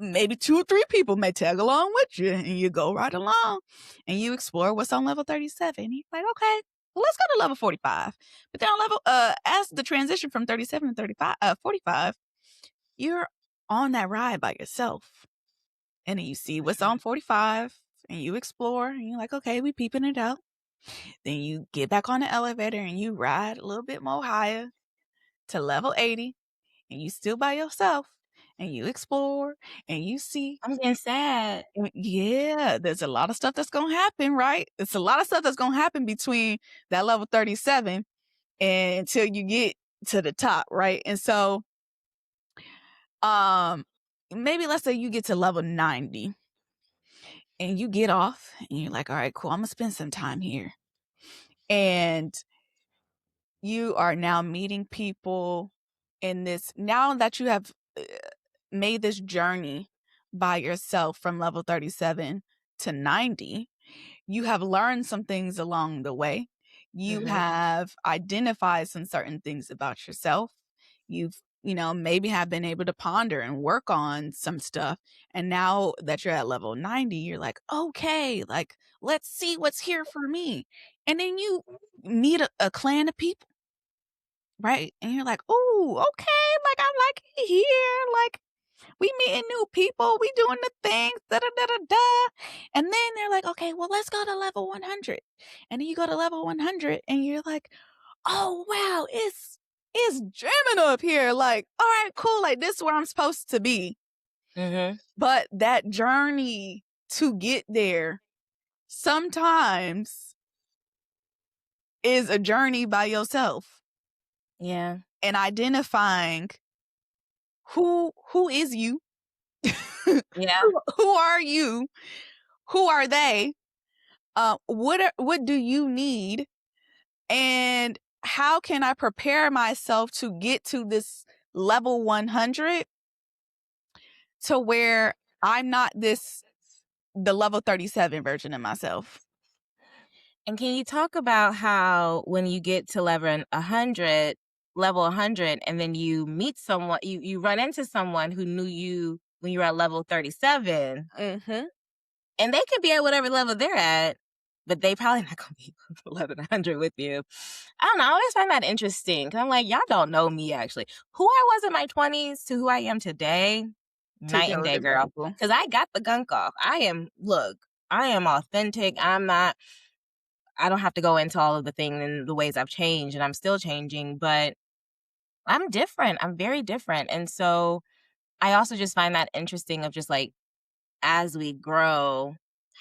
maybe 2 or 3 people may tag along with you, and you go right along and you explore what's on level 37. And you're like, okay, well, let's go to level 45. But then on level, as the transition from 37 to 45, you're on that ride by yourself. And then you see what's on 45 and you explore and you're like, okay, we peeping it out. Then you get back on the elevator and you ride a little bit more higher to level 80, and you still by yourself and you explore and you see. I'm getting sad. Yeah, there's a lot of stuff that's going to happen, right? It's a lot of stuff that's going to happen between that level 37 and until you get to the top, right? And so, maybe let's say you get to level 90 and you get off and you're like, all right, cool, I'm going to spend some time here. And you are now meeting people in this, now that you have made this journey by yourself from level 37 to 90, you have learned some things along the way. You have identified some certain things about yourself. You've, maybe have been able to ponder and work on some stuff. And now that you're at level 90, you're like, okay, like, let's see what's here for me. And then you meet a clan of people, right? And you're like, oh, okay, like, I like it here. Like, we meeting new people. We doing the things, da da da da da. And then they're like, okay, well, let's go to level 100. And then you go to level 100 and you're like, oh, wow, it's jamming up here. Like, all right, cool. Like, this is where I'm supposed to be. But that journey to get there sometimes is a journey by yourself. Yeah. And identifying who is you? Yeah. Who are you? Who are they? What do you need And how can I prepare myself to get to this level 100 to where I'm not the level 37 version of myself? And can you talk about how when you get to level 100, and then you meet someone, you run into someone who knew you when you were at level 37, Mm-hmm. and they could be at whatever level they're at, but they probably not gonna be 1100 with you. I don't know. I always find that interesting because I'm like, y'all don't know me actually. Who I was in my 20s to who I am today, Two night and totally day, different girl. people. Because I got the gunk off. I am authentic. I don't have to go into all of the things and the ways I've changed, and I'm still changing, but I'm different. I'm very different. And so I also just find that interesting of just like, as we grow,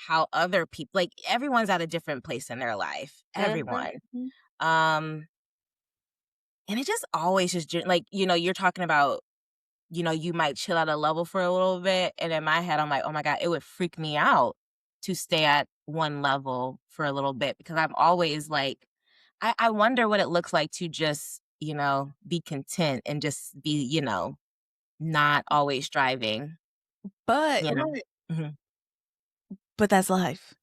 how other people, like everyone's at a different place in their life, everyone. Mm-hmm. Um, and it just always just like, you're talking about, you might chill at a level for a little bit. And in my head, I'm like, oh my God, it would freak me out to stay at one level for a little bit because I'm always like, I wonder what it looks like to just, be content and just be, not always striving, But you know. Mhm. but that's life,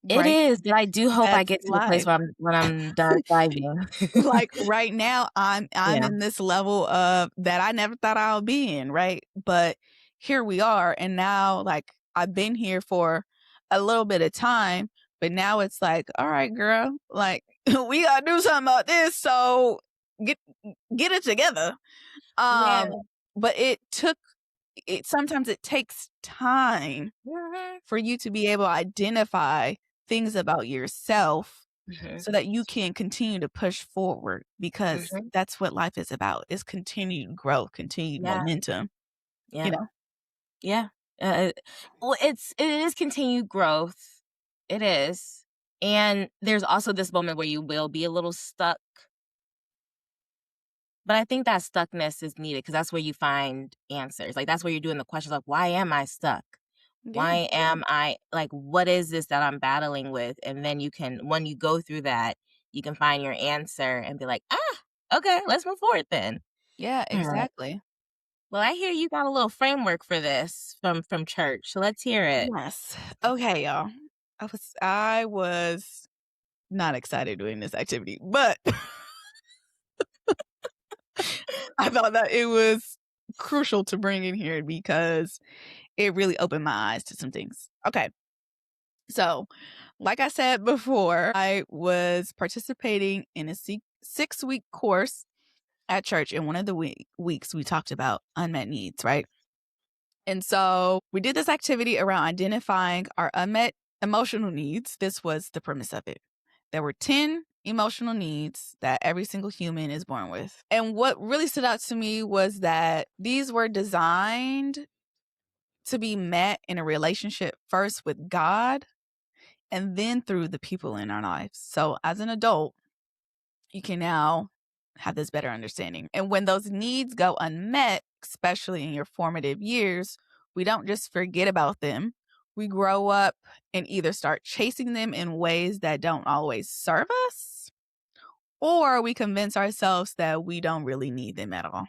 It right? is, but I do hope I That's get to the place life. where when I'm done striving. Like right now, I'm Yeah. in this level of that I never thought I would be in, right? But here we are, and now like I've been here for a little bit of time, but now it's like, all right, girl, like we gotta do something about this. So get get it together. Yeah. But sometimes it takes time Mhm. for you to be able to identify things about yourself Mhm. so that you can continue to push forward because Mhm. that's what life is about, is continued growth, continued Yeah. momentum, you Yeah. know? Yeah. Well, it is continued growth. It is. And there's also this moment where you will be a little stuck. But I think that stuckness is needed because that's where you find answers. Like that's where you're doing the questions like, why am I stuck? Yeah. Why am I like, what is this that I'm battling with? And then when you go through that, you can find your answer and be like, okay, let's move forward then. Yeah, All right. exactly. Well, I hear you got a little framework for this from church. So let's hear it. Yes. Okay, y'all. I was not excited doing this activity, but I thought that it was crucial to bring in here because it really opened my eyes to some things. Okay. So, like I said before, I was participating in a 6-week course at church. And one of the weeks we talked about unmet needs, right? And so we did this activity around identifying our unmet emotional needs. This was the premise of it. There were 10 emotional needs that every single human is born with. And what really stood out to me was that these were designed to be met in a relationship first with God and then through the people in our lives. So as an adult, you can now have this better understanding. And when those needs go unmet, especially in your formative years, we don't just forget about them. We grow up and either start chasing them in ways that don't always serve us, or we convince ourselves that we don't really need them at all.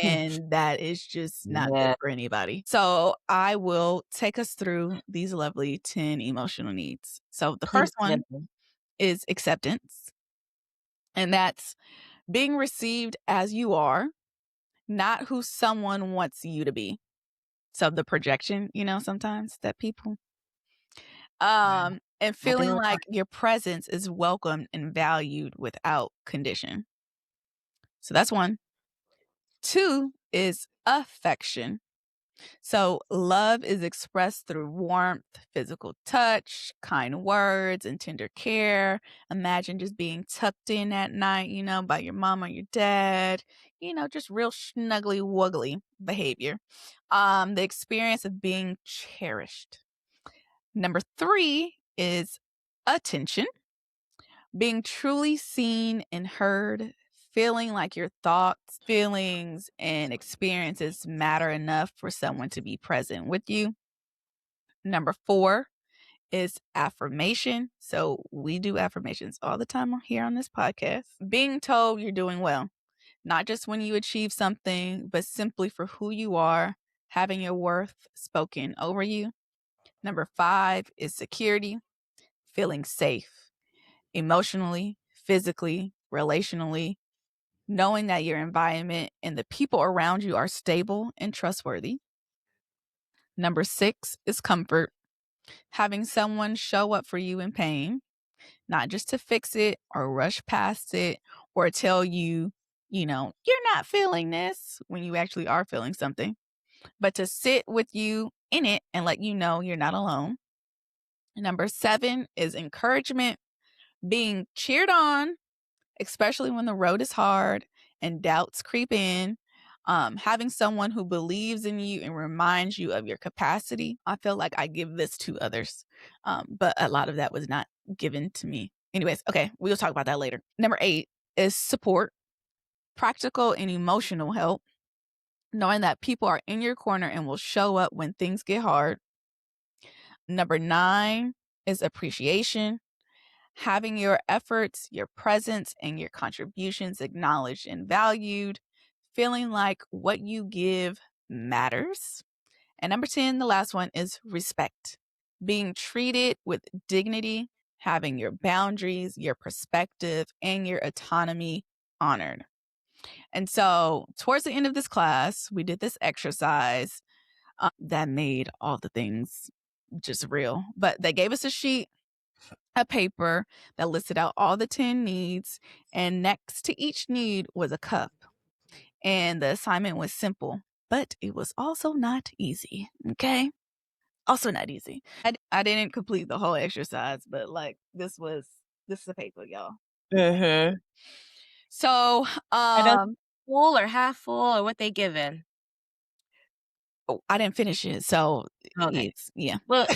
And that is just not good Yeah. for anybody. So I will take us through these lovely 10 emotional needs. So the Please first one do. is acceptance. And that's being received as you are, not who someone wants you to be. So the projection, sometimes that people, Wow. and I've been feeling there. like your presence is welcomed and valued without condition. So that's one. Two is affection. So love is expressed through warmth, physical touch, kind words, and tender care. Imagine just being tucked in at night, by your mom or your dad, just real snuggly wuggly behavior. The experience of being cherished. Number three is attention, being truly seen and heard, feeling like your thoughts, feelings, and experiences matter enough for someone to be present with you. Number four is affirmation. So we do affirmations all the time here on this podcast. Being told you're doing well, not just when you achieve something, but simply for who you are, having your worth spoken over you. Number 5 is security, feeling safe emotionally, physically, relationally, knowing that your environment and the people around you are stable and trustworthy. Number 6 is comfort, having someone show up for you in pain, not just to fix it or rush past it or tell you, you're not feeling this when you actually are feeling something, but to sit with you in it and let you know you're not alone. Number 7 is encouragement, being cheered on, especially when the road is hard and doubts creep in. Having someone who believes in you and reminds you of your capacity. I feel like I give this to others, but a lot of that was not given to me. Anyways, okay, we'll talk about that later. Number 8 is support, practical and emotional help, knowing that people are in your corner and will show up when things get hard. Number 9 is appreciation, having your efforts, your presence, and your contributions acknowledged and valued, feeling like what you give matters. And number 10, the last one, is respect, being treated with dignity, having your boundaries, your perspective, and your autonomy honored. And so, towards the end of this class, we did this exercise that made all the things just real. But they gave us a sheet, a paper that listed out all the 10 needs, and next to each need was a cup. And the assignment was simple, but it was also not easy. Okay. Also not easy. I didn't complete the whole exercise, but like this is a paper, y'all. Mm-hmm. So Are those full or half full or what they given? I didn't finish it. So Okay. yeah. Well,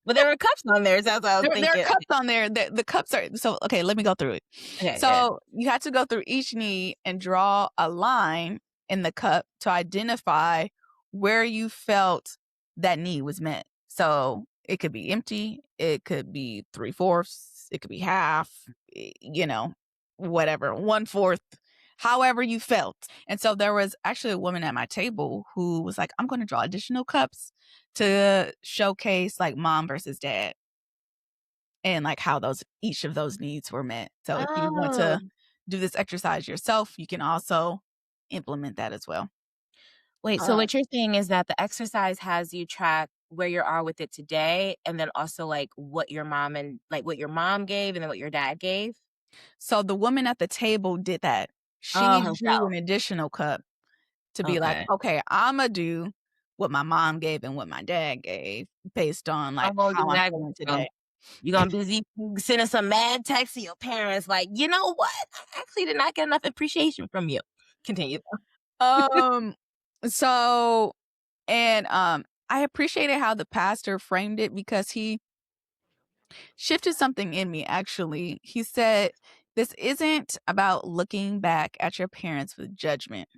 there were cups on there. So that's what I was There thinking. are cups on there. The cups are so okay. Let me go through it. Okay, So you had to go through each need and draw a line in the cup to identify where you felt that need was met. So it could be empty, it could be 3/4, it could be half, whatever, 1/4, however you felt. And so there was actually a woman at my table who was like, I'm going to draw additional cups to showcase like mom versus dad and like how each of those needs were met. So if you want Oh. to do this exercise yourself, you can also implement that as well. Wait, so what you're saying is that the exercise has you track where you are with it today, and then also like what your mom gave and then what your dad gave? So the woman at the table did that. Oh, She drew herself. an additional cup to be like, Okay. okay, I'm going to do what my mom gave and what my dad gave based on like Oh, how I'm exactly. feeling So today. you're gonna busy sending some mad texts to your parents, like, you know what? I actually did not get enough appreciation from you. Continue. Um, so, and I appreciated how the pastor framed it because he shifted something in me, actually. He said, this isn't about looking back at your parents with judgment.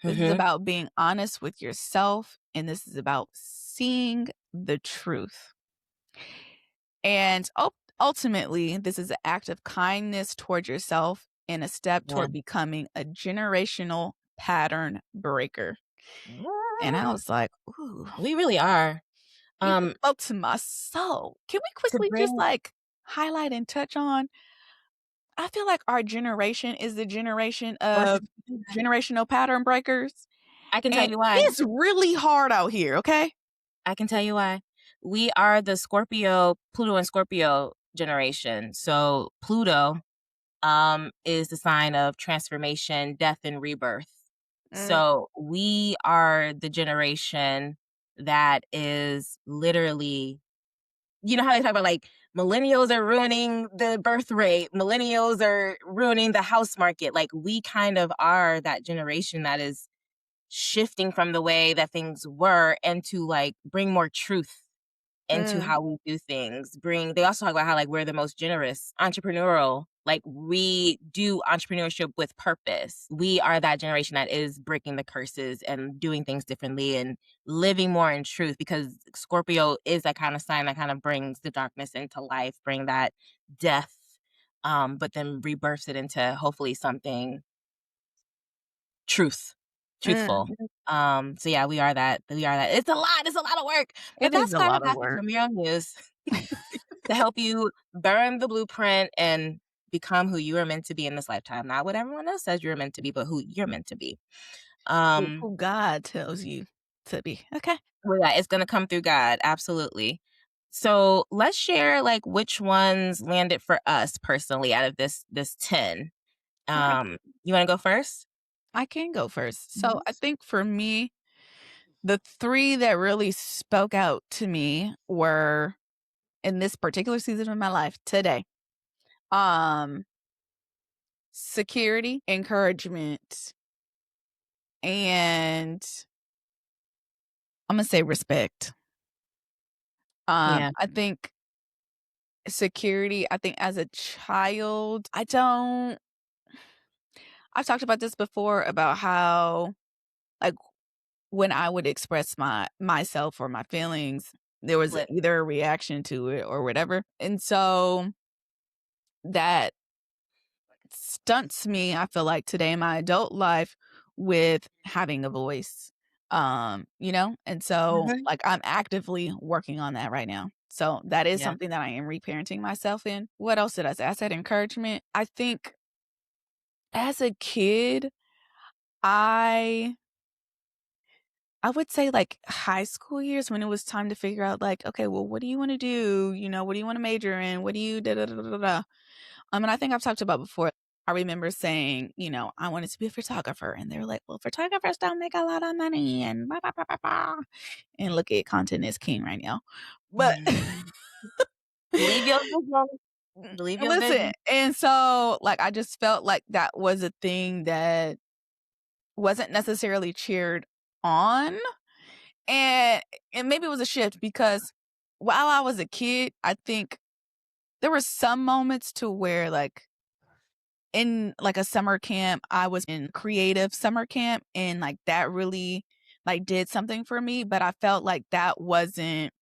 This is Mm-hmm. about being honest with yourself, and this is about seeing the truth. And ultimately, this is an act of kindness toward yourself and a step Yeah. toward becoming a generational pattern breaker. And I was like, ooh, We really are. you Um, spoke to my soul. Can we to quickly just bring like highlight and touch on? I feel like our generation is the generation let's of generational pattern breakers. I can tell And you why. it's really hard out here, okay? I can tell you why. We are the Pluto and Scorpio generation. So Pluto is the sign of transformation, death, and rebirth. Mm. So we are the generation that is literally, you know how they talk about like millennials are ruining the birth rate, millennials are ruining the house market. Like we kind of are that generation that is shifting from the way that things were and to like bring more truth into Mm. how we do things. They also talk about how like we're the most generous, entrepreneurial, like we do entrepreneurship with purpose. We are that generation that is breaking the curses and doing things differently and living more in truth, because Scorpio is that kind of sign that kind of brings the darkness into life, bring that death, but then rebirths it into hopefully something truthful. Mm. So yeah, we are that. It's a lot. It's a lot of work, but It is that's a why lot we're of happy work. from your muse to help you burn the blueprint and become who you are meant to be in this lifetime. Not what everyone else says you're meant to be, but who you're meant to be. Who God tells you to be. Okay. Well, yeah, it's gonna come through God, absolutely. So let's share like which ones landed for us personally out of this 10. Okay. You want to go first? I can go first. So Mhm. I think for me, the 3 that really spoke out to me were in this particular season of my life today. Um, Security, encouragement, and I'm gonna say respect. Yeah. I think security, I think as a child, I've talked about this before about how, like, when I would express myself or my feelings, there was Flip. either a reaction to it or whatever, and so that stunts me, I feel like, today in my adult life with having a voice, and so, Mhm. like, I'm actively working on that right now. So, that is Yeah. something that I am reparenting myself in. What else did I say? I said encouragement. I think as a kid, I I would say, like, high school years when it was time to figure out, like, "Okay, well, what do you wanna do?" What do you wanna major in? What do you da da da da da da? And I think I've talked about before, I remember saying, I wanted to be a photographer, and they were like, "Well, photographers don't make a lot of money," and blah, blah, blah, blah, blah. And look at content is king right now. But Mhm. Believe your vision. Believe your listen, vision. and so, like, I just felt like that was a thing that wasn't necessarily cheered on, and and maybe it was a shift because while I was a kid, I think there were some moments to where, like, in, like, a summer camp, I was in creative summer camp, and, like, that really, like, did something for me, but I felt like that wasn't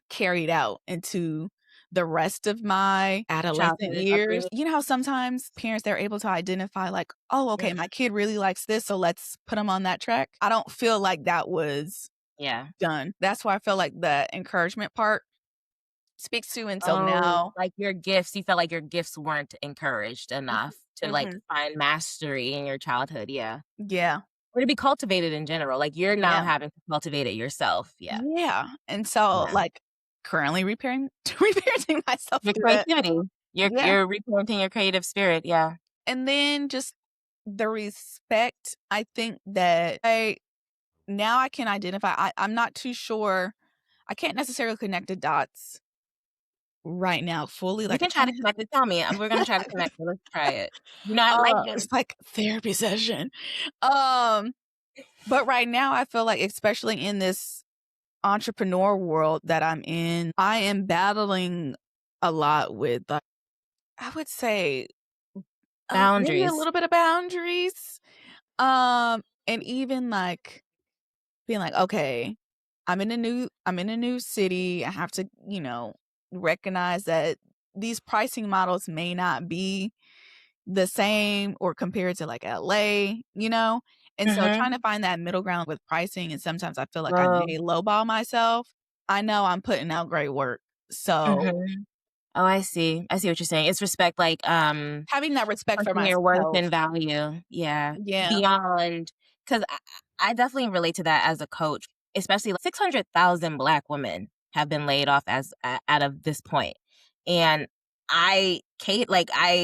carried out into the rest of my adolescent Childhood years. upbringing. You know how sometimes parents, they're able to identify, like, "Oh, okay, Mhm. my kid really likes this, so let's put him on that track." I don't feel like that was Yeah. done. That's why I feel like the encouragement part speaks to, and so Oh, now. like your gifts, you felt like your gifts weren't encouraged enough to, like, Mhm. find mastery in your childhood, yeah. Yeah. Or to be cultivated in general, like, you're now Yeah. having to cultivate it yourself, yeah. Yeah, and so, Yeah. like, currently repairing reparenting myself Your through it. creativity. Yeah, You're reparenting your creative spirit, yeah. and then just the respect, I think that I can identify. I'm not too sure. I can't necessarily connect the dots right now fully, We like, can try to connect it, tell me, we're gonna try to connect it, let's try it. You know, I like it. it's like therapy session. Um, but right now, I feel like, especially in this entrepreneur world that I'm in, I am battling a lot with, like, I would say maybe a Boundaries. little bit of boundaries, and even, like, being like, "Okay, I'm in a new city, I have to, recognize that these pricing models may not be the same or compared to, like, LA," And so trying Mhm. to find that middle ground with pricing, and sometimes I feel like I Oh, may lowball myself. I know I'm putting out great work, so mhm. Oh, I see what you're saying. It's respect, like, having that respect for punching your worth myself. and value, yeah, Yeah. beyond, 'cause I definitely relate to that as a coach, especially, like, 600,000 Black women have been laid off as out of this point, and I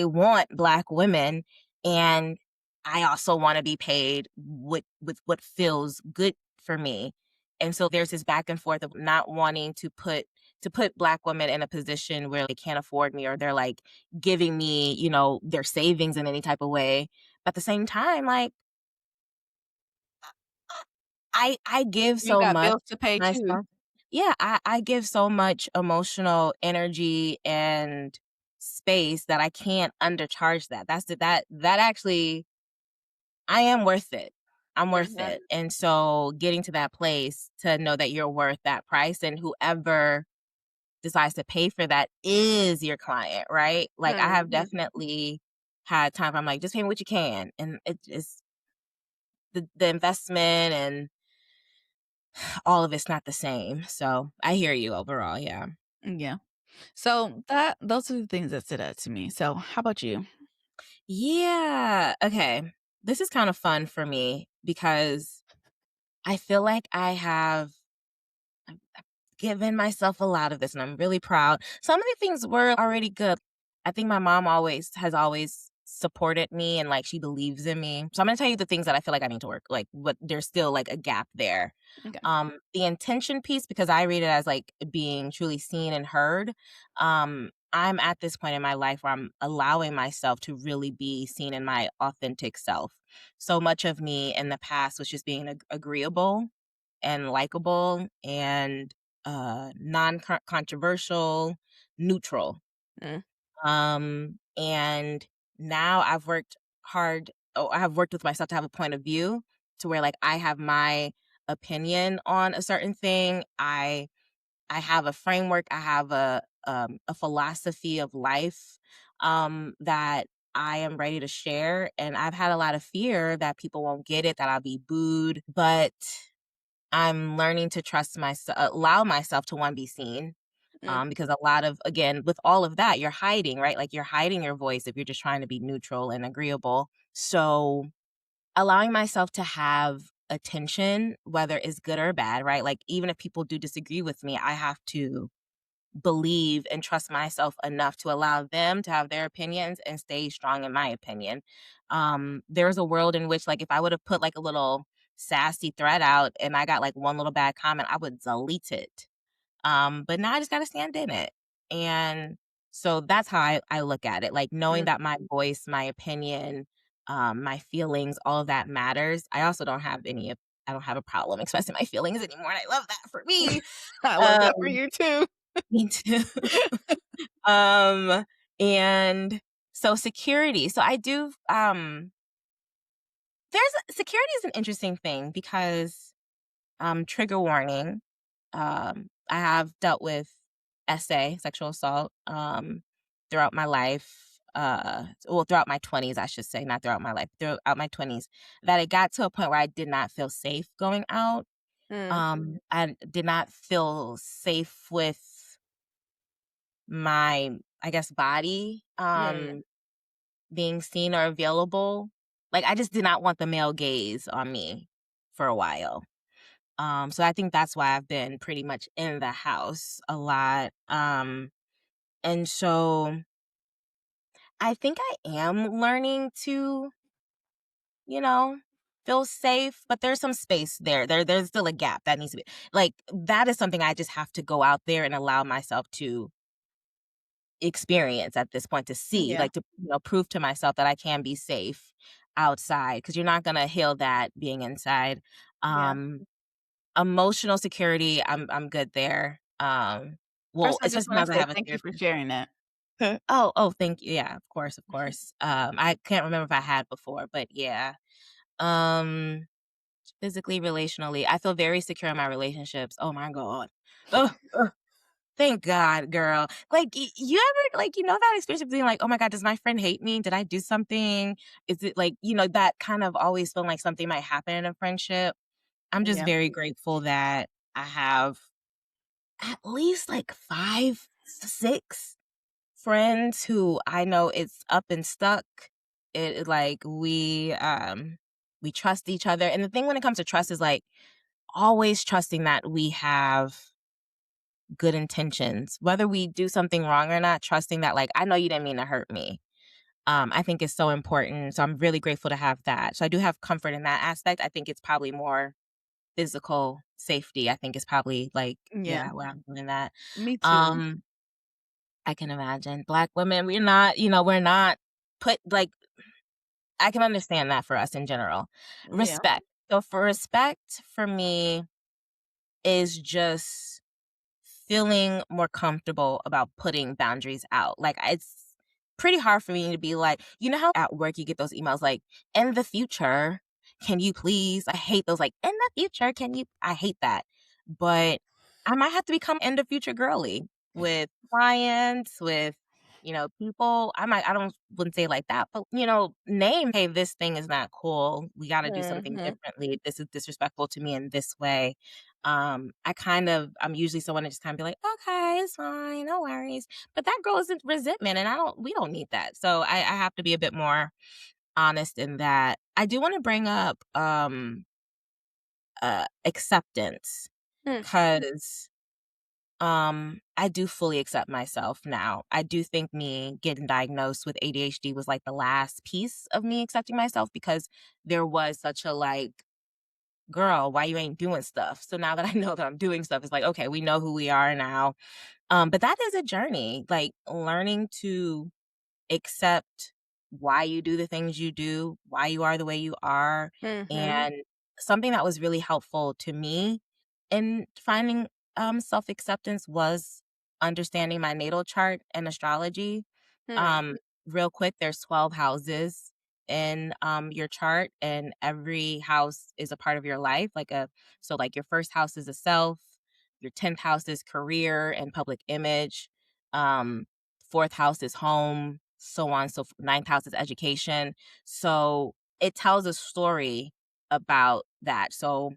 want Black women, and I also wanna be paid with what feels good for me, and so there's this back and forth of not wanting to put Black women in a position where they can't afford me or they're, like, giving me, their savings in any type of way. But at the same time, like, I give You so got much bills to pay too. myself. yeah, I give so much emotional energy and space that I can't undercharge that. That actually, I am worth it. I'm worth Mhm. it. And so getting to that place to know that you're worth that price, and whoever decides to pay for that is your client, right? Like I have Mhm. definitely had time where I'm like, just pay me what you can. And it is the investment and all of it's not the same. So I hear you overall. Yeah. Yeah. So those are the things that stood out to me. So how about you? Yeah. Okay. This is kind of fun for me because I feel like I've given myself a lot of this and I'm really proud. Some of the things were already good. I think my mom always supported me and like she believes in me. So I'm gonna tell you the things that I feel like I need to work, like what there's still like a gap there. Okay. The intention piece, because I read it as like being truly seen and heard. I'm at this point in my life where I'm allowing myself to really be seen in my authentic self. So much of me in the past was just being agreeable and likable and non-controversial, neutral. Mm. And now I've worked hard. Oh, I have worked with myself to have a point of view to where like I have my opinion on a certain thing. I have a framework. I have a philosophy of life that I am ready to share. And I've had a lot of fear that people won't get it, that I'll be booed, but I'm learning to trust myself, allow myself to one, be seen. Mm. Because a lot of, again, with all of that, you're hiding, right? Like you're hiding your voice if you're just trying to be neutral and agreeable. So allowing myself to have attention, whether it's good or bad, right? Like even if people do disagree with me, I have to believe and trust myself enough to allow them to have their opinions and stay strong in my opinion. There's a world in which like if I would have put like a little sassy thread out and I got like one little bad comment, I would delete it. But now I just gotta stand in it. And so that's how I look at it. Like knowing Mm. that my voice, my opinion, my feelings, all of that matters. I don't have a problem expressing my feelings anymore. And I love that for me. I love that for Um, you too. Me too. Um, and so security. So I do security is an interesting thing because trigger warning. I have dealt with sexual assault, throughout my life. Well, throughout my 20s, I should say, not throughout my life, throughout my 20s, that it got to a point where I did not feel safe going out. Mm. I did not feel safe with my, I guess, body, Mm. being seen or available. Like, I just did not want the male gaze on me for a while. So I think that's why I've been pretty much in the house a lot. And so I think I am learning to, you know, feel safe, but there's some space there. There's still a gap that needs to be like that is something I just have to go out there and allow myself to experience at this point to see, Yeah. like to prove to myself that I can be safe outside because you're not gonna heal that being inside. Yeah. Um, Emotional security, I'm good there. Well, First, I just especially want now to that I say have a thank you for therapist. sharing that. Oh, thank you. Yeah, of course, of course. I can't remember if I had before, but yeah. Um, Physically, relationally, I feel very secure in my relationships. Oh my god. Oh, thank God, girl. Like, you ever, like, that experience of being like, oh my God, does my friend hate me? Did I do something? Is it like, that kind of always feeling like something might happen in a friendship? I'm just Yeah. very grateful that I have at least like 5, 6 friends who I know it's up and stuck. Like we trust each other. And the thing when it comes to trust is like always trusting that we have good intentions. Whether we do something wrong or not, trusting that like I know you didn't mean to hurt me. I think is so important. So I'm really grateful to have that. So I do have comfort in that aspect. I think it's probably more physical safety. I think is probably like, Yeah. yeah, where I'm doing that. Me too. Um, I can imagine. Black women, we're not put like I can understand that for us in general. Yeah. Respect. So for respect for me is just feeling more comfortable about putting boundaries out. Like, it's pretty hard for me to be like, you know how at work you get those emails like, in the future, can you please? I hate those like, in the future, can you? I hate that. But I might have to become end of future girly with clients, with people. I don't wouldn't say like that, but name, hey, this thing is not cool. We got to do something Mhm. differently. This is disrespectful to me in this way. I'm usually someone to just kind of be like, okay, it's fine, no worries. But that grows into resentment, and we don't need that. So I have to be a bit more honest in that. I do want to bring up acceptance, Mm. because I do fully accept myself now. I do think me getting diagnosed with ADHD was like the last piece of me accepting myself, because there was such a like, girl, why you ain't doing stuff? So now that I know that I'm doing stuff, it's like, okay, we know who we are now. But that is a journey, like learning to accept why you do the things you do, why you are the way you are. Mhm. And something that was really helpful to me in finding self-acceptance was understanding my natal chart and astrology. Mm. Um, Real quick, there's 12 houses in your chart, and every house is a part of your life. Like your first house is a self, your 10th house is career and public image. Um, Fourth house is home, so on. So ninth house is education. So it tells a story about that. So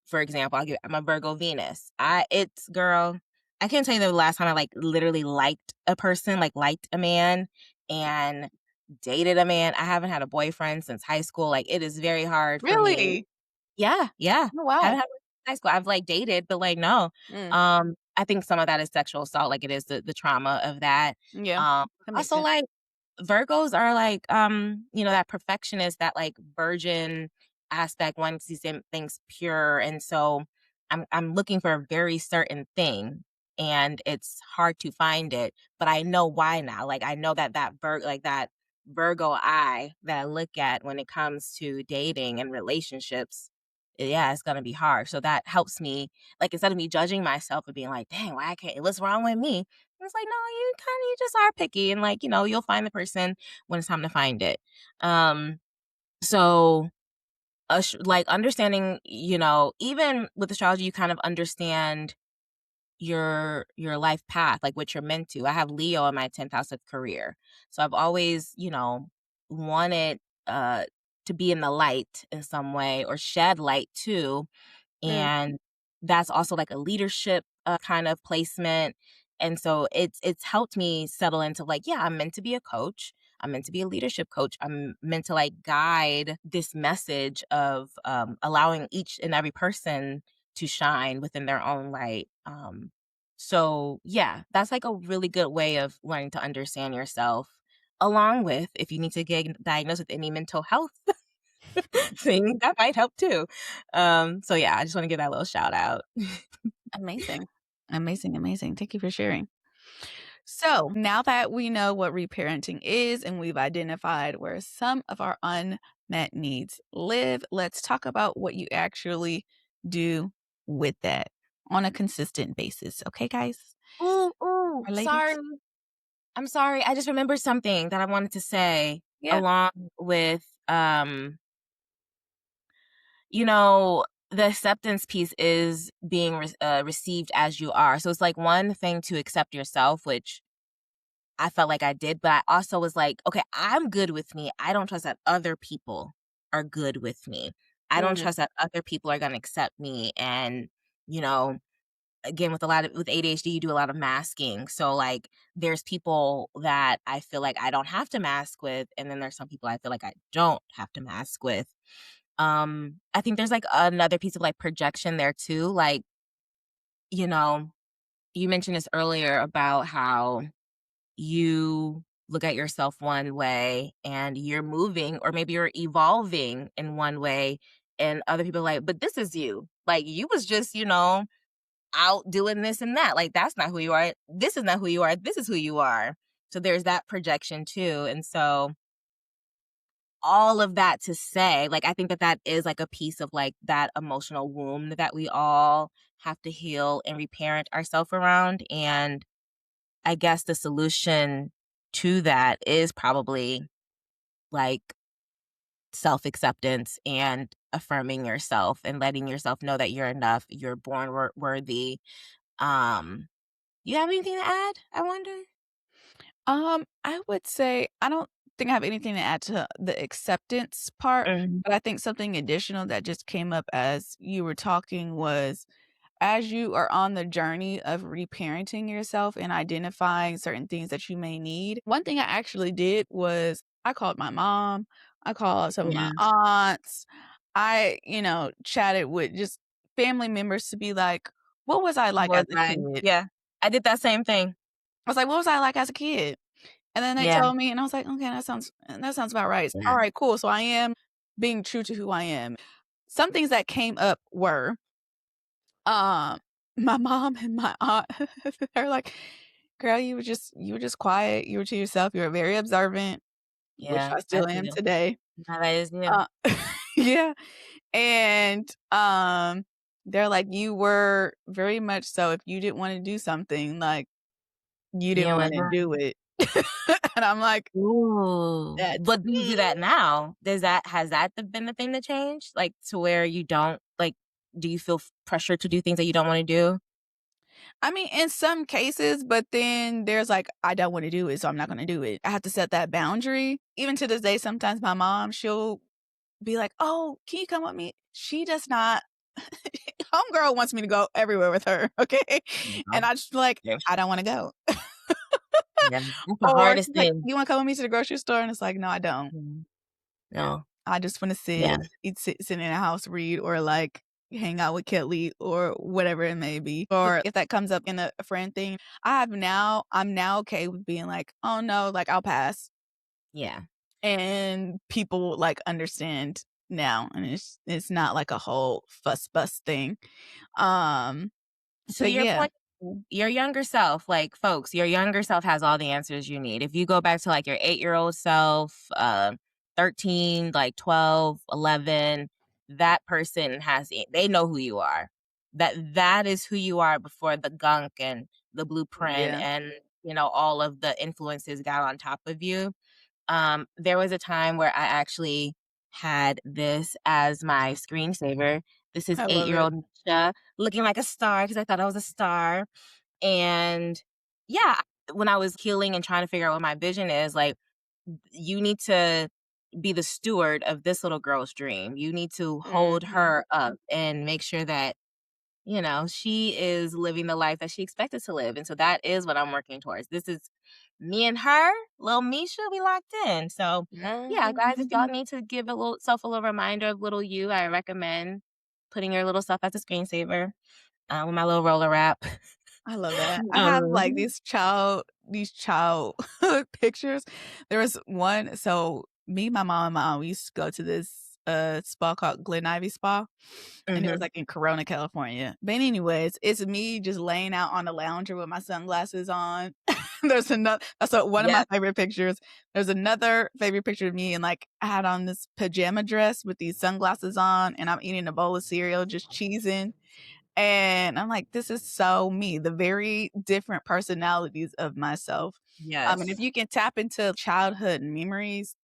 for example, I'm a Virgo Venus. It's girl. I can't tell you the last time I like literally liked a person, like liked a man and dated a man. I haven't had a boyfriend since high school. Like, it is very hard for me. Really? Yeah, yeah. Oh, Haven't wow. had one since high school. I've like dated, but like no. Mm. I think some of that is sexual assault. Like, it is the trauma of that. Yeah, Um, that makes Also sense. like Virgos are like, that perfectionist, that like virgin aspect, wanting to see things pure. And so I'm looking for a very certain thing, and it's hard to find it, but I know why now. Like, I know that Virgo eye that I look at when it comes to dating and relationships. Yeah, it's gonna be hard. So that helps me, like, instead of me judging myself and being like, dang, why I can't, what's wrong with me? It's like, no, you just are picky, and like, you'll find the person when it's time to find it. So like understanding, even with astrology, you kind of understand your life path, like what you're meant to. I have Leo in my 10th house of career. So I've always, wanted to be in the light in some way, or shed light too, Mm. and that's also like a leadership kind of placement. And so it's helped me settle into like, yeah, I'm meant to be a coach, I'm meant to be a leadership coach, I'm meant to like guide this message of allowing each and every person to shine within their own light. So yeah, that's like a really good way of learning to understand yourself, along with if you need to get diagnosed with any mental health thing, that might help too. So yeah, I just want to give that little shout out. Amazing. Amazing, amazing. Thank you for sharing. So now that we know what reparenting is and we've identified where some of our unmet needs live, let's talk about what you actually do with that on a consistent basis. Okay, guys? Ooh, ooh, Or sorry. ladies? I'm sorry. I just remembered something that I wanted to say Yeah. along with you know, the acceptance piece is being received as you are. So it's like one thing to accept yourself, which I felt like I did, but I also was like, okay, I'm good with me. I don't trust that other people are good with me. I don't Mm. trust that other people are going to accept me. And, you know, again, with ADHD, you do a lot of masking. So like, there's people that I feel like I don't have to mask with, and then there's some people I feel like I don't have to mask with. I think there's like another piece of like projection there too. Like, you know, you mentioned this earlier about how you look at yourself one way and you're moving, or maybe you're evolving in one way, and other people are like, but this is you. Like, you was just, out doing this and that. Like, that's not who you are. This is not who you are. This is who you are. So there's that projection too. And so all of that to say, like, I think that that is, like, a piece of, like, that emotional wound that we all have to heal and reparent ourselves around, and I guess the solution to that is probably, like, self-acceptance and affirming yourself and letting yourself know that you're enough, you're born worthy. Um, you have anything to add, I wonder? I would say I don't think I have anything to add to the acceptance part, Mhm. but I think something additional that just came up as you were talking was as you are on the journey of reparenting yourself and identifying certain things that you may need, one thing I actually did was I called my mom, I called some of my Yeah. aunts, chatted with just family members to be like, "What was I like as Was a I kid?" Yeah. I did that same thing. I was like, "What was I like as a kid?" And then they Yeah. told me, and I was like, "Okay, that sounds about right. Yeah. Alright, cool, so I am being true to who I am." Some things that came up were, um, my mom and my aunt, they're like, "Girl, you were just quiet, you were to yourself, you were very observant," which Yeah. I I still am do. today. Now that is you. Uh Yeah, and, they're like, "You were very much so if you didn't wanna do something, like, you You didn't was wanna not. do it." And I'm like, Ooh. "That's But do you do me." that now? Does that has that been the thing that changed? Like, to where you don't like, do you feel pressure to do things that you don't wanna do? I mean, in some cases, but then there's like, I don't wanna do it, so I'm not gonna do it. I have to set that boundary. Even to this day, sometimes my mom, she'll be like, "Oh, can you come with me?" She does not. Homegirl wants me to go everywhere with her, okay? And No. I just be like, Yeah. "I don't wanna go." Yeah. That's the Or hardest she's like, thing. "You wanna come with me to the grocery store?" And it's like, "No, I don't. Mhm. No. I just wanna Yeah. sit in a house, read, or, like, hang out with Kelly or whatever it may be." Or if that comes up in a friend thing, I'm now okay with being like, "Oh, no," like, "I'll pass." Yeah. And people, like, understand now, and it's not like a whole fuss bust thing. Um, To but your yeah. point, your younger self, like, folks, your younger self has all the answers you need. If you go back to, like, your 8-year-old self, 13, like, 12, 11, that person has they know who you are. That is who you are before the gunk and the blueprint Yeah, and, all of the influences got on top of you. There was a time where I actually had this as my screensaver. This is I love it. eight-year-old Misha looking like a star because I thought I was a star. And yeah, when I was healing and trying to figure out what my vision is, like, you need to be the steward of this little girl's dream. You need to hold Mhm. her up and make sure that she is living the life that she expected to live. And so that is what I'm working towards. This is me and her, little Misha, we locked in. So yeah, guys, if y'all Mhm. need to give a little reminder of little you, I recommend putting your little stuff as a screensaver with my little roller wrap. I love that. I have, like, um, these child pictures. There was one, so me, my mom, and my aunt, we used to go to this, spa called Glen Ivy Spa, and it was, hmm like, in Corona, California. But anyways, it's me just laying out on the lounger with my sunglasses on. There's another. That's one of my Yep. favorite pictures. There's another favorite picture of me, and, like, I had on this pajama dress with these sunglasses on, and I'm eating a bowl of cereal, just cheesing. And I'm like, "This is so me," the very different personalities of myself. And if Yes. you can tap into childhood memories,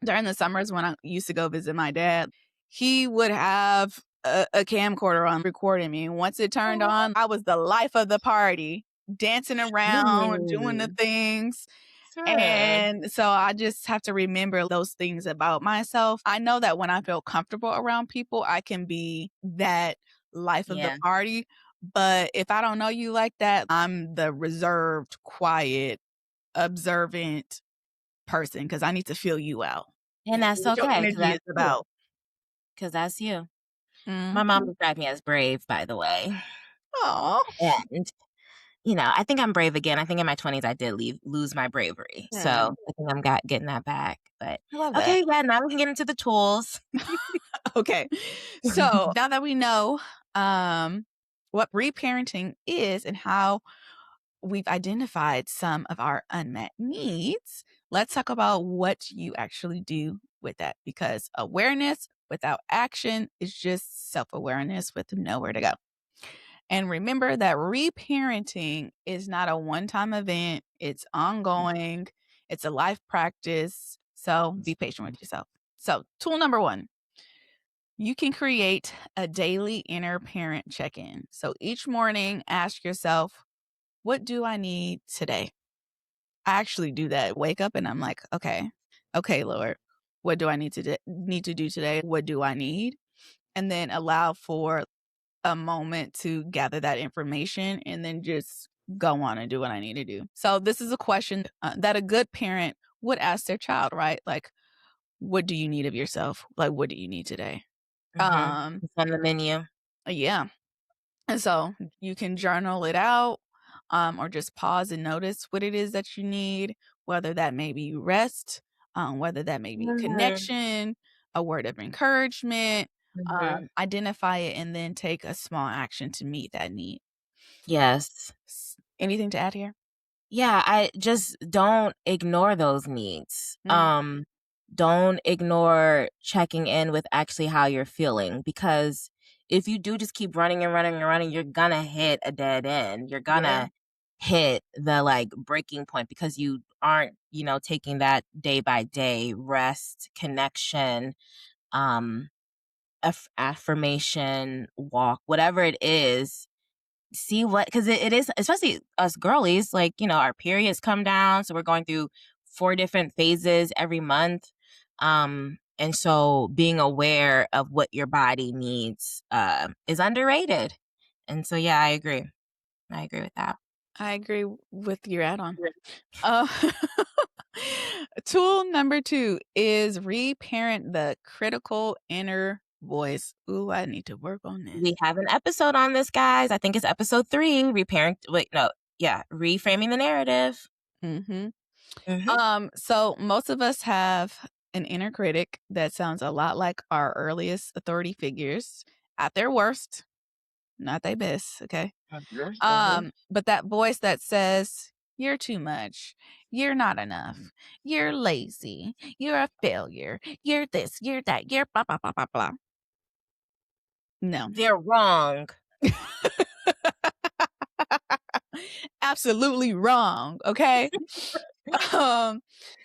during the summers when I used to go visit my dad, he would have a camcorder on recording me. Once it turned Oh, on, I was the life of the party, dancing around, doing the really? things. Sure. And so I just have to remember those things about myself. I know that when I feel comfortable around people, I can be that life of the Yeah. party. But if I don't know you like that, I'm the reserved, quiet, observant person because I need to feel you out. And See that's what your okay, because energy is that's you. about. Because that's you. My mom Mhm. described me as brave, by the way. Aw. And I think I'm brave again. I think in my 20s I did lose my bravery. So Mm, I think I'm getting that back. But I love that. okay, yeah, now we can get into the tools. Okay. So now that we know, what reparenting is and how we've identified some of our unmet needs, let's talk about what you actually do with that, because awareness without action is just self-awareness with nowhere to go. And remember that reparenting is not a one-time event, it's ongoing, it's a life practice. So be patient with yourself. So, tool number 1, you can create a daily inner parent check in. So each morning, ask yourself, what do I need today? I actually do that. Wake up and I'm like, okay, Lord, what do I need to do today? What do I need? And then allow for a moment to gather that information and then just go on and do what I need to do. So this is a question that a good parent would ask their child, right? Like, what do you need of yourself? Like, what do you need today? Um, It's on the menu. yeah. And so you can journal it out, or just pause and notice what it is that you need, whether that may be rest, whether that may be Mhm. connection, a word of encouragement. Mhm. Identify it and then take a small action to meet that need. Yes. Anything to add here? Yeah, I just don't ignore those needs. Mm, Don't ignore checking in with actually how you're feeling, because if you do just keep running and running and running, you're gonna hit a dead end. You're yeah, gonna hit the like breaking point because you aren't, taking that day by day rest, connection, um, affirmation, walk, whatever it is. See what, because it is, especially us girlies, like, our periods come down, so we're going through 4 different phases every month. And so being aware of what your body needs is underrated. And so yeah, I agree with that. I agree with your add-on. Uh, tool number 2 is reparent the critical inner voice. Ooh, I need to work on this. We have an episode on this, guys. I think it's episode 3, reframing the narrative. Mhm. Hmm. So most of us have an inner critic that sounds a lot like our earliest authority figures at their worst, not their best, okay? But that voice that says, "You're too much. You're not enough. You're lazy. You're a failure. You're this, you're that, you're blah blah blah blah blah." No. They're wrong. Absolutely wrong, okay? Um,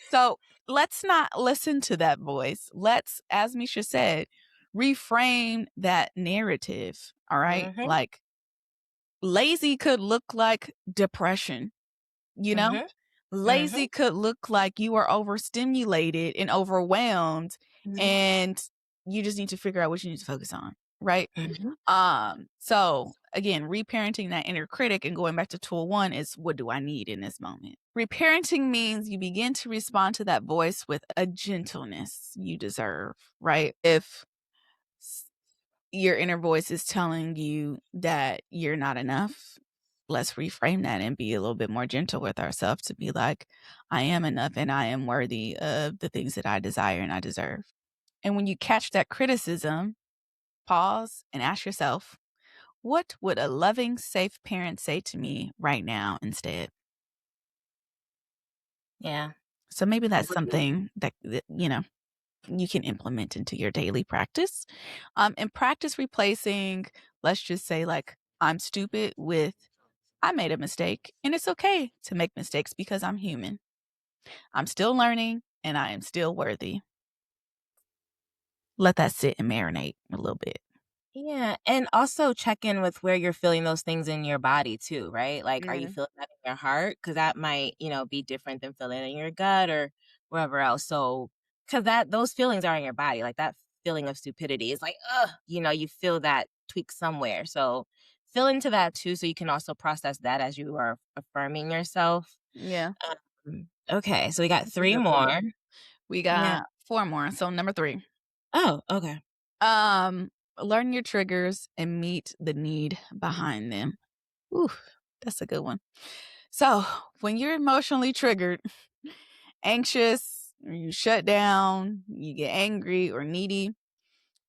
so let's not listen to that voice. Let's, as Misha said, reframe that narrative. All right. Hmm. Like, lazy could look like depression, you know? Hmm. Lazy Hmm. could look like you are overstimulated and overwhelmed, Hmm. and you just need to figure out what you need to focus on. Right. Hmm. So again, reparenting that inner critic and going back to tool 1 is, what do I need in this moment? Reparenting means you begin to respond to that voice with a gentleness you deserve, right? If s- your inner voice is telling you that you're not enough, let's reframe that and be a little bit more gentle with ourselves to be like, I am enough and I am worthy of the things that I desire and I deserve. And when you catch that criticism, pause and ask yourself, what would a loving, safe parent say to me right now instead? Yeah. So maybe that's something that you can implement into your daily practice. And practice replacing, let's just say, like, I'm stupid with, I made a mistake. And it's okay to make mistakes because I'm human. I'm still learning and I am still worthy. Let that sit and marinate a little bit. Yeah, and also check in with where you're feeling those things in your body too, right? Like, are you Mm, feeling that in your heart? Because that might, be different than feeling it in your gut or wherever else. So, because those feelings are in your body, like that feeling of stupidity is like, you feel that tweak somewhere. So, feel into that too, so you can also process that as you are affirming yourself. yeah, Okay, so we got that's a 3 good one. more. We Yeah. got 4 more. So number 3. Oh, okay. Um, learn your triggers and meet the need behind them. Ooh, that's a good one. So, when you're emotionally triggered, anxious, or you shut down, you get angry or needy,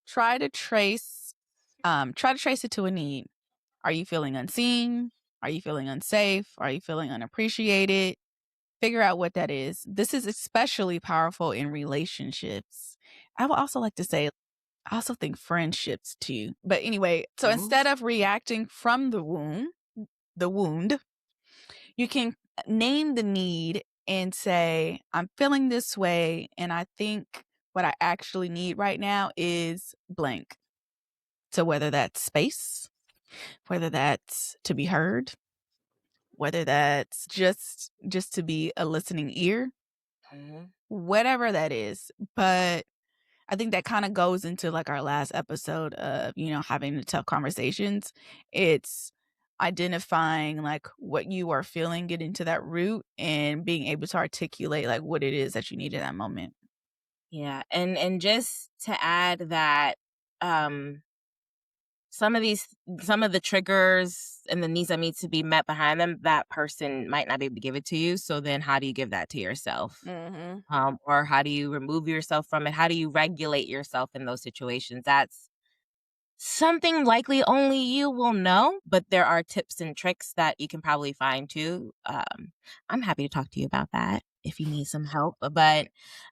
try to trace it to a need. Are you feeling unseen? Are you feeling unsafe? Are you feeling unappreciated? figure out what that is. This is especially powerful in relationships. I would also like to say, I also think friendships too. But anyway, so instead of reacting from the wound, you can name the need and say, I'm feeling this way, and I think what I actually need right now is blank. So whether that's space, whether that's to be heard, whether that's just to be a listening ear, whatever that is. But I think that kind of goes into like our last episode of, having the tough conversations. It's identifying like what you are feeling, getting to that root and being able to articulate like what it is that you need in that moment. Yeah. And just to add that, um, some of the triggers and the needs that need to be met behind them, that person might not be able to give it to you. So then how do you give that to yourself? Mm-hmm. Or how do you remove yourself from it? How do you regulate yourself in those situations? That's something likely only you will know, but there are tips and tricks that you can probably find too. I'm happy to talk to you about that if you need some help. But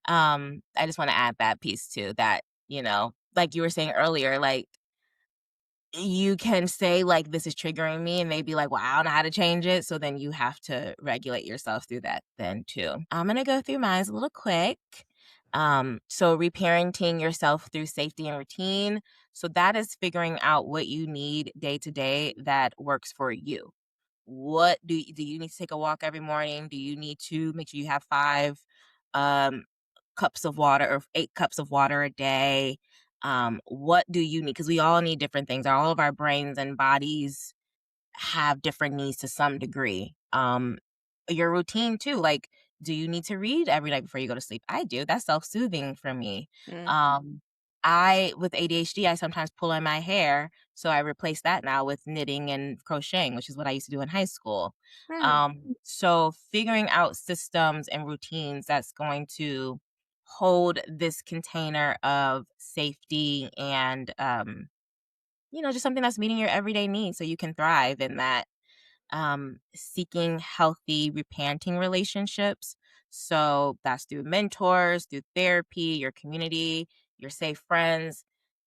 I just want to add that piece too, that, like you were saying earlier, like you can say like this is triggering me and they be like, well, I don't know how to change it. So then you have to regulate yourself through that then too. I'm gonna go through mine a little quick. So reparenting yourself through safety and routine. So that is figuring out what you need day to day that works for you. What do you need to take a walk every morning? Do you need to make sure you have 5 cups of water or 8 cups of water a day? What do you need? Because we all need different things. All of our brains and bodies have different needs to some degree. Your routine too, like, do you need to read every night before you go to sleep? I do. That's self-soothing for me. Mm. Um, I with ADHD, I sometimes pull in my hair, so I replace that now with knitting and crocheting, which is what I used to do in high school. So figuring out systems and routines that's going to hold this container of safety and just something that's meeting your everyday needs so you can thrive in that. Seeking healthy reparenting relationships. So that's through mentors, through therapy, your community, your safe friends,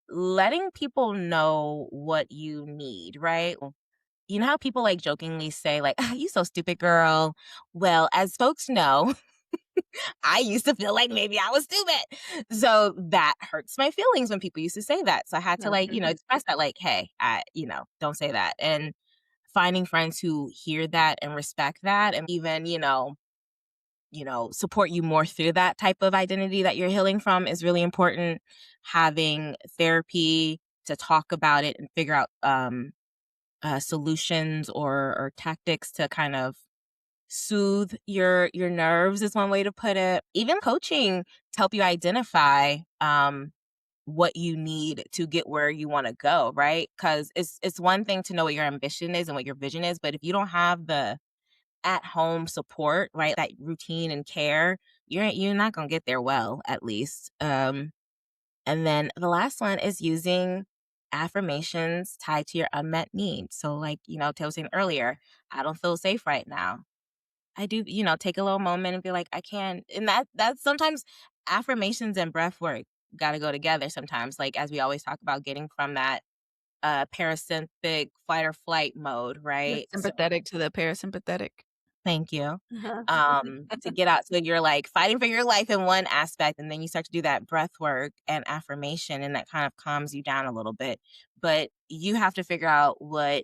letting people know what you need, right? You know how people like jokingly say, like, "Ah, you so stupid, girl." Well, as folks know, I used to feel like maybe I was stupid. So that hurts my feelings when people used to say that. So I had to like, express that like, hey, don't say that. And finding friends who hear that and respect that and even, support you more through that type of identity that you're healing from is really important. Having therapy to talk about it and figure out solutions or tactics to kind of soothe your nerves is one way to put it. Even coaching to help you identify what you need to get where you want to go, right? Because it's one thing to know what your ambition is and what your vision is, but if you don't have the at home support, right, that routine and care, you're not gonna get there well, at least. And then the last one is using affirmations tied to your unmet needs. So, like Taylor was saying earlier, I don't feel safe right now. I do, take a little moment and be like, I can. And that's sometimes affirmations and breath work got to go together sometimes. Like, as we always talk about getting from that parasympathetic fight or flight mode, The right? So, sympathetic to the parasympathetic. thank you. Uh-huh. To get out. So you're like fighting for your life in one aspect, and then you start to do that breath work and affirmation, and that kind of calms you down a little bit. But you have to figure out what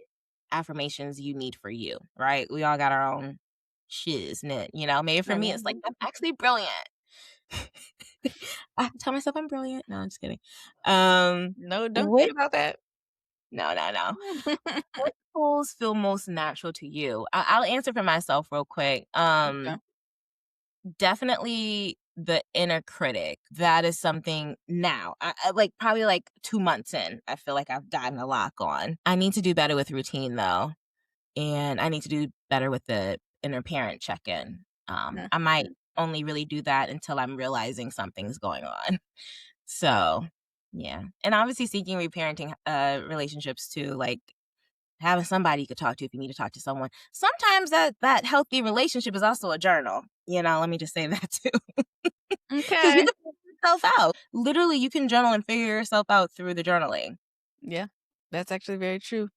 affirmations you need for you, right? We all got our own shiznit, Maybe for me, it's like, I'm actually brilliant. I tell myself I'm brilliant. No, I'm just kidding. No, don't say What? about that. No, no, no. What goals feel most natural to you? I'll answer for myself real quick. Okay. Definitely the inner critic. That is something now. I like probably like 2 months in. I feel like I've gotten a lock on. I need to do better with routine though, and I need to do better with the inner parent check in. I might only really do that until I'm realizing something's going on. So, yeah, and obviously seeking reparenting relationships too, like having somebody you could talk to if you need to talk to someone. Sometimes that healthy relationship is also a journal. Let me just say that too. Because you Okay. can figure yourself out. Literally, you can journal and figure yourself out through the journaling. Yeah, that's actually very true.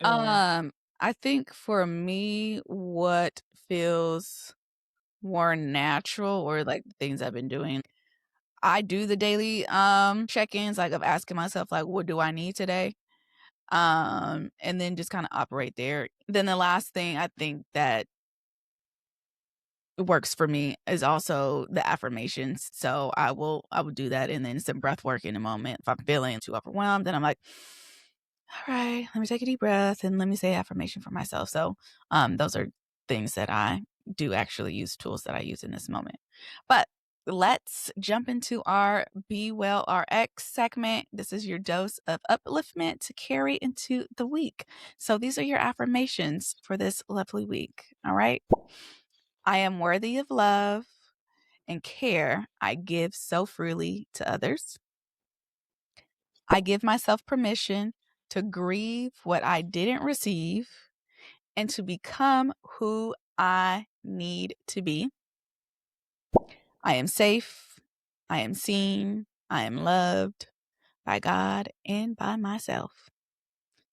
Yeah. I think for me, what feels more natural or like the things I've been doing, I do the daily check-ins like of asking myself like what do I need today? And then just kind of operate there. Then the last thing I think that works for me is also the affirmations. So I will do that and then some breath work in a moment. If I'm feeling too overwhelmed, then I'm like, all right, let me take a deep breath and let me say affirmation for myself. So those are things that I do actually use, tools that I use in this moment. But let's jump into our Be Well RX segment. This is your dose of upliftment to carry into the week. So these are your affirmations for this lovely week. All right. I am worthy of love and care I give so freely to others. I give myself permission to grieve what I didn't receive and to become who I need to be. I am safe. I am seen. I am loved by God and by myself.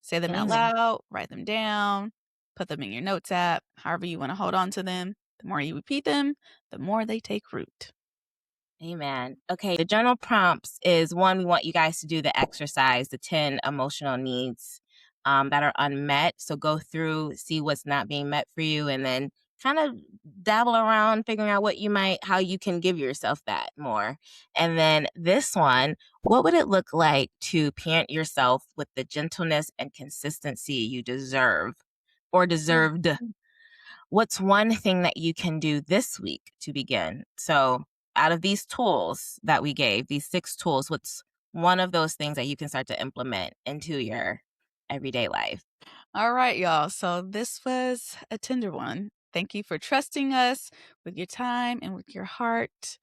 Say them out Amen. loud, write them down, put them in your notes app, however you want to hold on to them. The more you repeat them, the more they take root. Amen. Okay, the journal prompts is one, we want you guys to do the exercise, the 10 emotional needs that are unmet. So go through, see what's not being met for you, and then kind of dabble around figuring out how you can give yourself that more. And then this one, what would it look like to parent yourself with the gentleness and consistency you deserve or deserved? What's one thing that you can do this week to begin? So, out of these tools that we gave, these 6 tools, what's one of those things that you can start to implement into your everyday life? All right, y'all. So this was a tender one. Thank you for trusting us with your time and with your heart.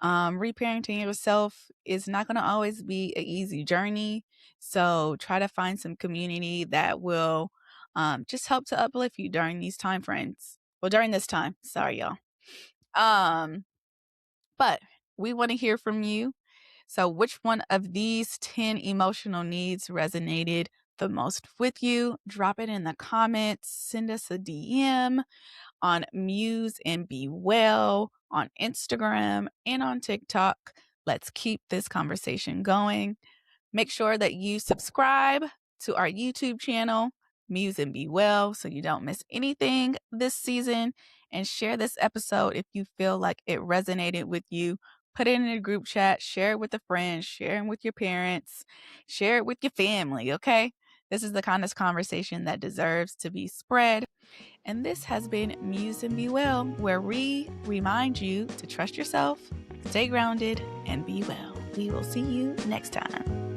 Reparenting yourself is not going to always be an easy journey. So try to find some community that will just help to uplift you during these time frames. Well, during this time. Sorry, y'all. Um, but we want to hear from you. So, which one of these 10 emotional needs resonated the most with you? Drop it in the comments. Send us a DM on Muse and Be Well on Instagram and on TikTok. Let's keep this conversation going. Make sure that you subscribe to our YouTube channel, Muse and Be Well, so you don't miss anything this season. And share this episode if you feel like it resonated with you. Put it in a group chat, share it with a friend, share it with your parents, share it with your family, okay? This is the kind of conversation that deserves to be spread. And this has been Muse and Be Well, where we remind you to trust yourself, stay grounded, and be well. We will see you next time.